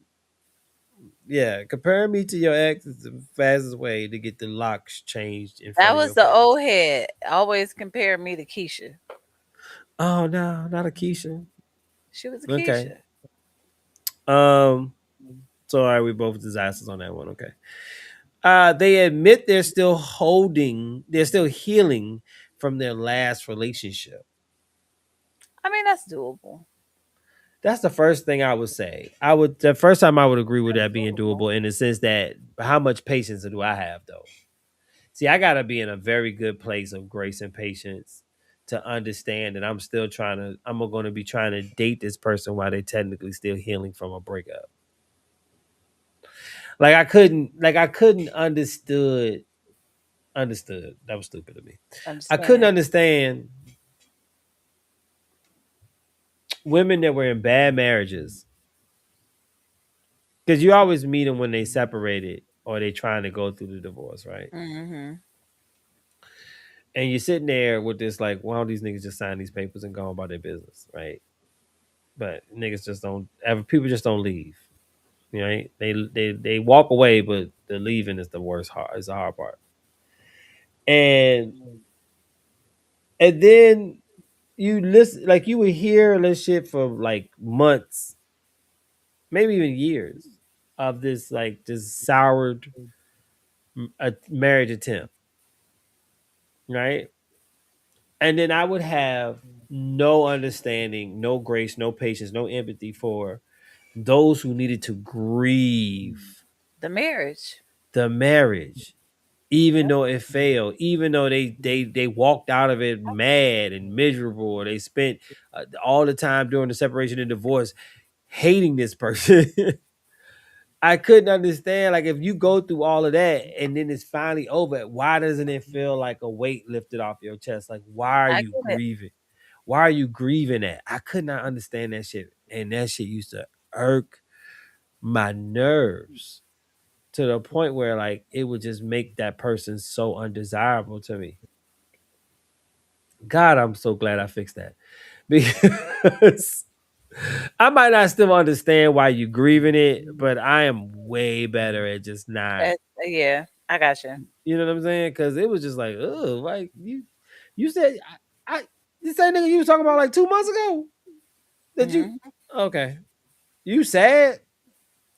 Yeah, comparing me to your ex is the fastest way to get the locks changed in That front of was your the face. old head. Always compare me to Keisha. Oh no, not a Keisha. She was a Okay. Keisha. Um. So are we both disasters on that one? Okay. They admit they're still healing from their last relationship. I mean, that's doable. That's the first thing I would say. The first time I would agree with That's that being doable. doable in the sense that how much patience do I have though? See, I gotta be in a very good place of grace and patience to understand that I'm gonna be trying to date this person while they're technically still healing from a breakup. I couldn't understood. That was stupid of me. I couldn't Understand. understand women that were in bad marriages because you always meet them when they separated or they trying to go through the divorce, right? Mm-hmm. And you're sitting there with this like, why don't these niggas just sign these papers and go about their business, right? But niggas just don't ever. People just don't leave, right? They walk away, but the leaving is the worst. Is the hard part. And and then you listen, like you would hear this shit for like months, maybe even years of this like this soured marriage attempt, right? And then I would have no understanding, no grace, no patience, no empathy for those who needed to grieve The marriage. the marriage, even Yep. though it failed, even though they walked out of it mad and miserable, or they spent all the time during the separation and divorce hating this person. I couldn't understand, like, if you go through all of that and then it's finally over, why doesn't it feel like a weight lifted off your chest? Like, why are I you get it. grieving? Why are you grieving that? I could not understand that shit. And that shit used to irk my nerves to the point where like it would just make that person so undesirable to me. God, I'm so glad I fixed that. Because I might not still understand why you grieving it, but I am way better at just not. Yeah, I got you. You know what I'm saying? Because it was just like, oh, like you said, I the same nigga you was talking about like 2 months ago. That you Hmm. okay? You sad?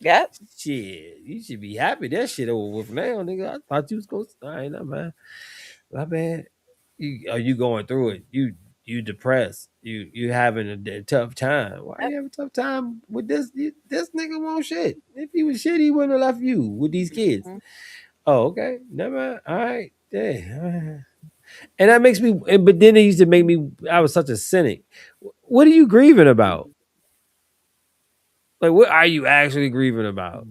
Yep. Shit, you should be happy that shit over with now, nigga. I thought you was going. All right, not bad. My bad. You going through it? You depressed? You having a tough time? Why Yep. you having a tough time with this? This nigga won't shit. If he was shit, he wouldn't have left you with these kids. Mhm. Oh, okay. Never mind. All right. Yeah. And that makes me. But then it used to make me. I was such a cynic. What are you grieving about? Like, what are you actually grieving about?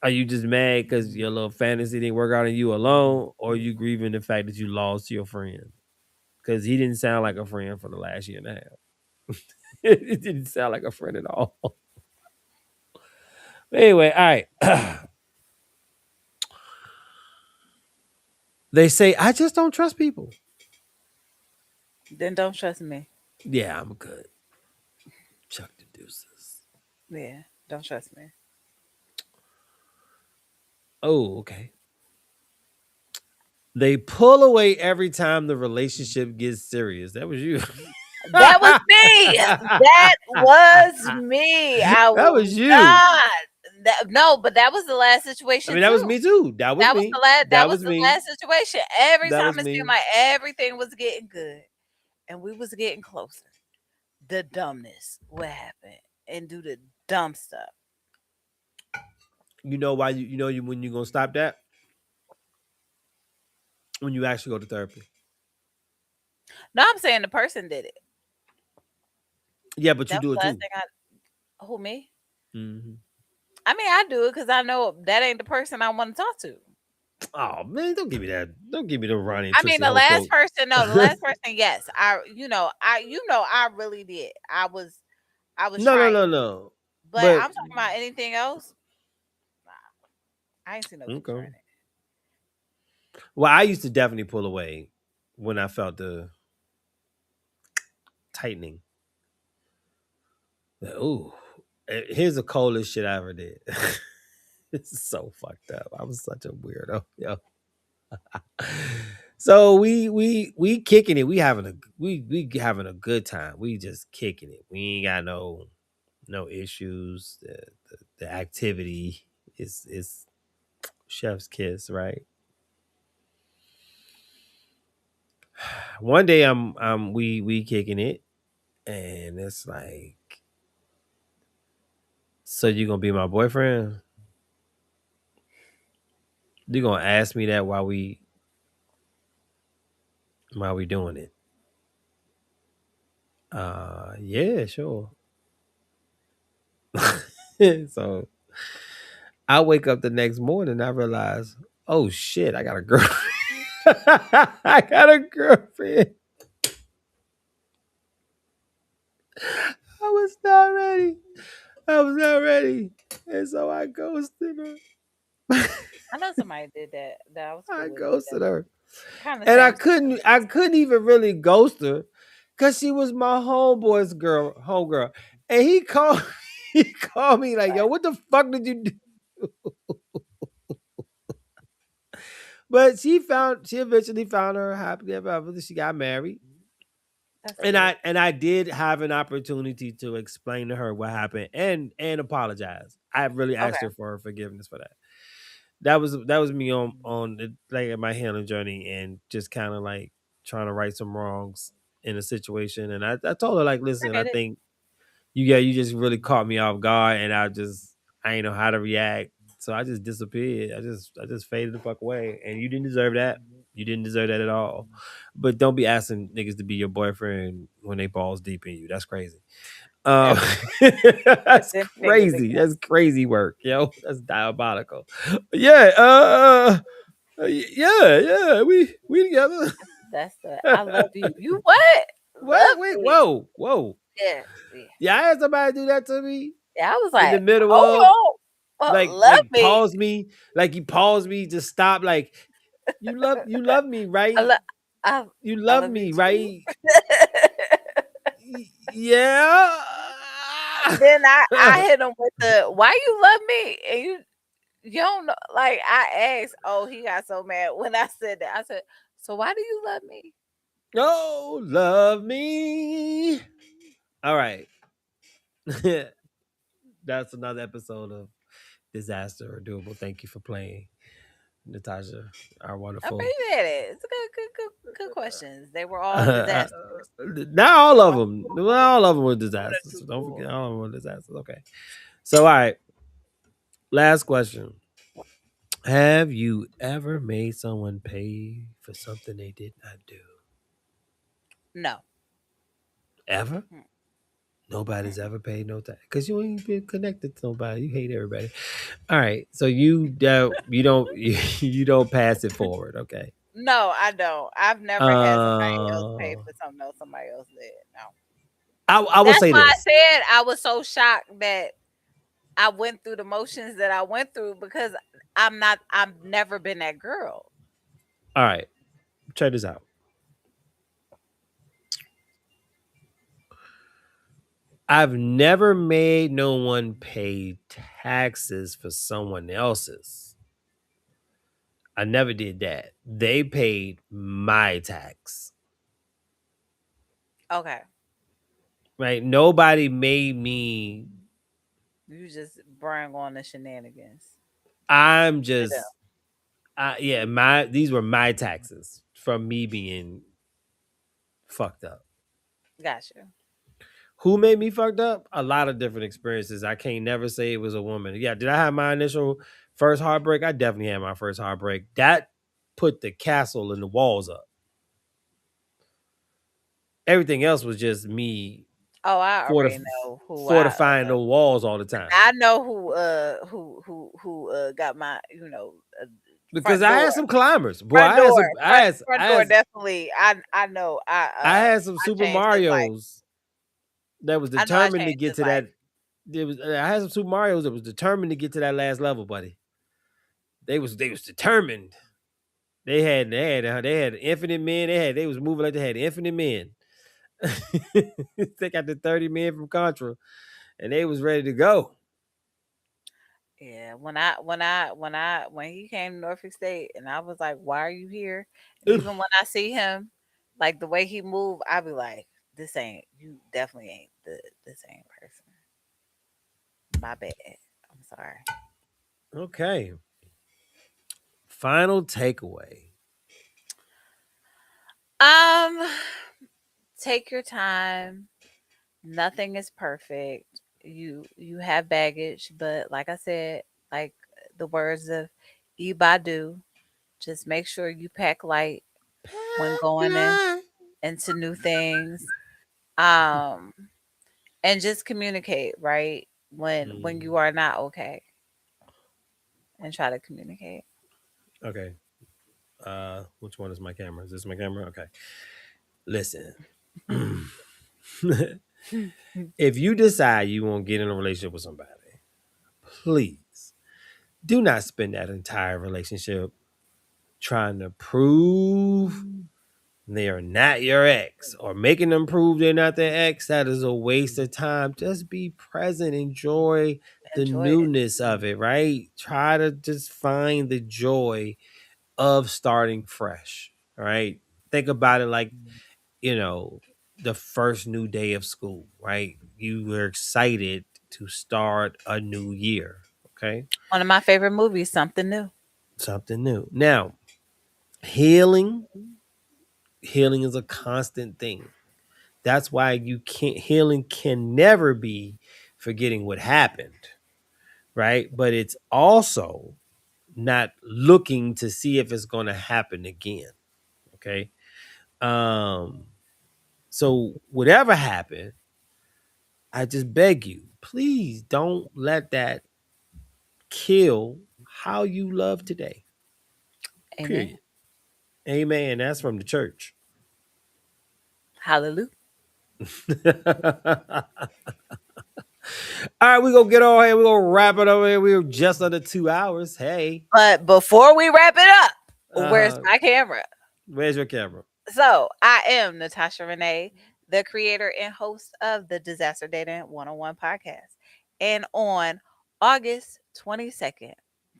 Are you just mad because your little fantasy didn't work out and you alone, or are you grieving the fact that you lost your friend? Because he didn't sound like a friend for the last year and a half. It didn't sound like a friend at all. Anyway, all right. They say I just don't trust people. Then don't trust me. Yeah, I'm good. Chuck the deuces. Yeah, don't trust me. Oh, okay. They pull away every time the relationship gets serious. That was you. That was me. That was me. I That will was you. not. No, but that was the last I situation mean, that was too. me too. That was That was the me. last. That That was was the me. last situation. Every That was time it seemed me. like everything was getting good, and we was getting closer, the dumbness would happen and do the dumb stuff. You know why you when you gonna stop that? When you actually go to therapy. No, I'm saying the person did it. Yeah, but you That was do it the last too. thing I. Who me? Hmm. I mean, I do it because I know that ain't the person I want to talk to. Oh man, don't give me that. Don't give me the Ronnie and I mean, Tootsie the Hole last quote. person, no, the last person, yes. I really did. I was No, no, trying. no, no. But But I'm talking about anything else. Nah, I ain't seen no picture Okay. in it. Well, I used to definitely pull away when I felt the tightening. Ooh, here's the coldest shit I ever did. This is so fucked up. I was such a weirdo, yo. So we kicking it. We having a good time. We just kicking it. We ain't got no issues. The activity is chef's kiss, right? One day we kicking it, and it's like, so you gonna be my boyfriend? You gonna ask me that while we doing it? Yeah, sure. So I wake up the next morning, I realize, oh shit, I got a girl. I got a girlfriend. I was not ready. I was not ready. And so I ghosted her. I know somebody did that. That I was I cool with it. ghosted her. Kind of And I same couldn't situation. I couldn't even really ghost her because she was my homeboy's homegirl. And he called he called me like, yo, what the fuck did you do? But she eventually found her happily ever after. She got married. That's And good. I did have an opportunity to explain to her what happened and apologize. I really Okay. asked her for her forgiveness for that. That was me on the, like my healing journey and just kind of like trying to right some wrongs in a situation. And I told her like, I listen, I get it. think you just really caught me off guard, and I ain't know how to react, so I just disappeared. I just faded the fuck away, and you didn't deserve that. You didn't deserve that at all. But don't be asking niggas to be your boyfriend when they balls deep in you. That's crazy. Um, Ever. that's Then figure the crazy. game. That's crazy work, yo. That's diabolical. Yeah. Yeah. We together. That's the I love you. You what? What? Love Wait. me. Whoa. Yeah. Yeah. Yeah, I had somebody do that to me Yeah. I was in the like, middle of hold on. Love like me. pause me, like you pause me, just stop, like you love me, I right? love I You I love love you me, too. right? Yeah. Then I hit him with the why you love me and you don't know like I asked, oh, he got so mad when I said that. I said, so why do you love me? Oh, love me. All right. That's another episode of Disaster or Doable. Thank you for playing, Natasha, our I wonderful. appreciate it. It's good questions. They were all disasters. Not all of One or them. two Not cool. all of them were One or disasters. two So don't forget, cool. all of them were disasters. Okay. So, all right. Last question. Have you ever made someone pay for something they did not do? No. Ever? Mm, Nobody's mm-mm. ever paid no tax because you ain't been connected to nobody. You hate everybody. All right, so you don't you don't pass it forward. Okay. No, I don't. I've never had somebody else pay Uh, for something else somebody else did. No. I will That's say why I this. said I was so shocked that I went through the motions that I went through because I've never been that girl. All right, check this out. I've never made no one pay taxes for someone else's. I never did that. They paid my tax. Okay. Right? Nobody made me. You just bring on the shenanigans. I'm To them. just yeah, my these were my taxes from me being fucked up. Gotcha. Who made me fucked up? A lot of different experiences. I can't never say it was a woman. Yeah, did I have my initial first heartbreak? I definitely had my first heartbreak. That put the castle and the walls up. Everything else was just me Oh, I already fortif- know who fortifying the walls all the time. I know who got my, Because front I door. had some climbers. Boy, Front door. Front I door had definitely. I know I had some I Super changed his life. Marios that was I know I determined to changed get his to life. that. I had some Super Mario's that was determined to get to that last level, buddy. They was determined. They had infinite men. They was moving like they had infinite men. They got the 30 men from Contra, and they was ready to go. Yeah, when he came to Norfolk State, and I was like, "Why are you here?" And Ugh. even when I see him, like the way he moved, I be like, "This ain't you. Definitely ain't the same person." My bad. I'm sorry. Okay. Final takeaway. Um, take your time. Nothing is perfect. You have baggage, but like I said, like the words of Ibadu, just make sure you pack light when going into new things. Um, and just communicate, right? When Mm, you are not okay, and try to communicate. okay. Which one is my camera? Is this my camera? Okay. Listen. If you decide you want to get in a relationship with somebody, please do not spend that entire relationship trying to prove they are not your ex or making them prove they're not their ex. That is a waste of time. Just be present, enjoy the Enjoy it. newness of it, right? Try to just find the joy of starting fresh, right? Think about it like, you know, the first new day of school, right? You were excited to start a new year, okay? One of my favorite movies, Something New. Something new. Now, healing, healing is a constant thing. That's why you can't healing can never be forgetting what happened, right? But it's also not looking to see if it's going to happen again, okay? Um so whatever happened, I just beg you, please don't let that kill how you love today. Amen. Period. Amen. That's from the church. Hallelujah. All right, we gonna get on here. We gonna wrap it over here. We were just under 2 hours. Hey, But before we wrap it up, where's uh, my camera? where's your camera? So I am Natasha Renee, the creator and host of the Disaster Dating 101 podcast. And on August 22nd,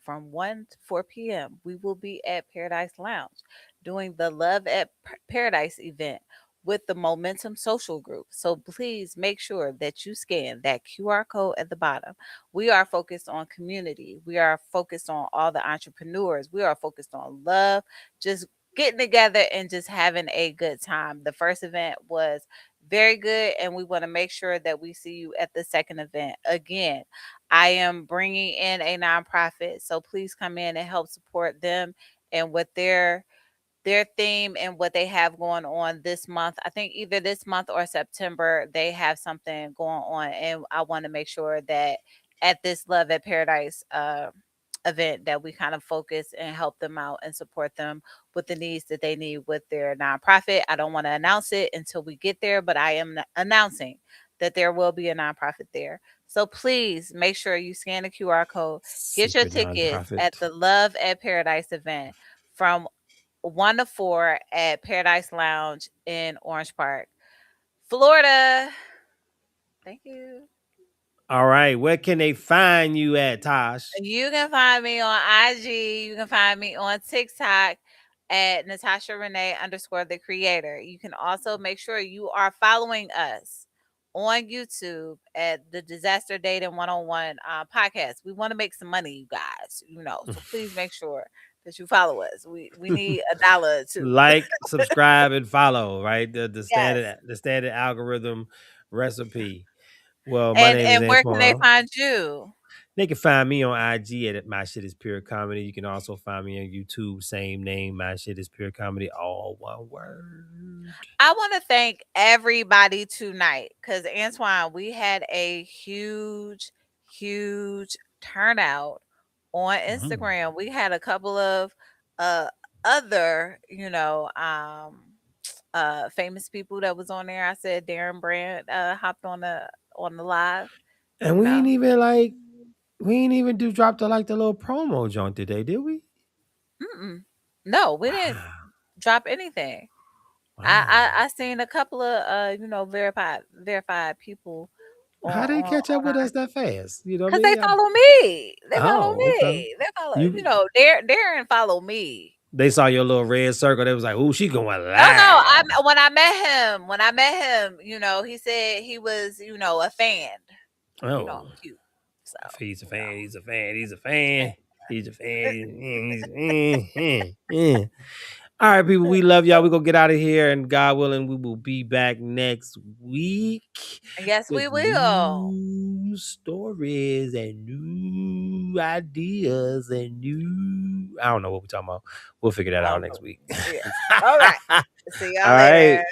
from 1 to 4 p.m., we will be at Paradise Lounge doing the Love at Paradise event with the Momentum Social Group. So please make sure that you scan that QR code at the bottom. We are focused on community. We are focused on all the entrepreneurs. We are focused on love, just getting together and just having a good time. The first event was very good, and we want to make sure that we see you at the second event. Again, I am bringing in a nonprofit, so please come in and help support them and with their theme and what they have going on this month. I think either this month or September, they have something going on. And I want to make sure that at this Love at Paradise event that we kind of focus and help them out and support them with the needs that they need with their nonprofit. I don't want to announce it until we get there, but I am announcing that there will be a nonprofit there. So please make sure you scan the QR code, get your Secret tickets at nonprofit. the Love at Paradise event from 1 to 4 at Paradise Lounge in Orange Park, Florida. Thank you. All right, where can they find you at, Tosh? You can find me on IG. You can find me on TikTok at Natasha Renee underscore the creator. You can also make sure you are following us on YouTube at the Disaster Dating 101 podcast. We want to make some money, you guys, so please make sure that you follow us. We need $1 or 2. Like, subscribe, and follow. Right, the Yes. standard algorithm recipe. Well, my And name is and where can they Antoine. find you? They can find me on IG at My Shit Is Pure Comedy. You can also find me on YouTube, same name, My Shit Is Pure Comedy, all one word. I want to thank everybody tonight because Antoine, we had a huge, huge turnout on Mhm. Instagram. We had a couple of uh other, famous people that was on there. I said Darren Brand hopped on the live, And you we know. ain't even like We ain't even drop the little promo joint today, did we? No, we didn't Wow. drop anything. Wow. I seen a couple of verified people How they on catch up with our, us that fast? You know what I because they mean? follow me. They follow Oh, okay. me. They follow, You Darren follow me. They saw your little red circle. They was like, "Ooh, she going Oh live." no, when I met him, he said he was, a fan. Oh, I'm cute. So, he's a you know. fan. He's a fan. He's a fan. He's a fan. All right, people, we love y'all. We're going to get out of here, and God willing, we will be back next week Yes, with we will. new stories and new ideas and new... I don't know what we're talking about. We'll figure that out next week. Yeah. All right. See y'all All later. right.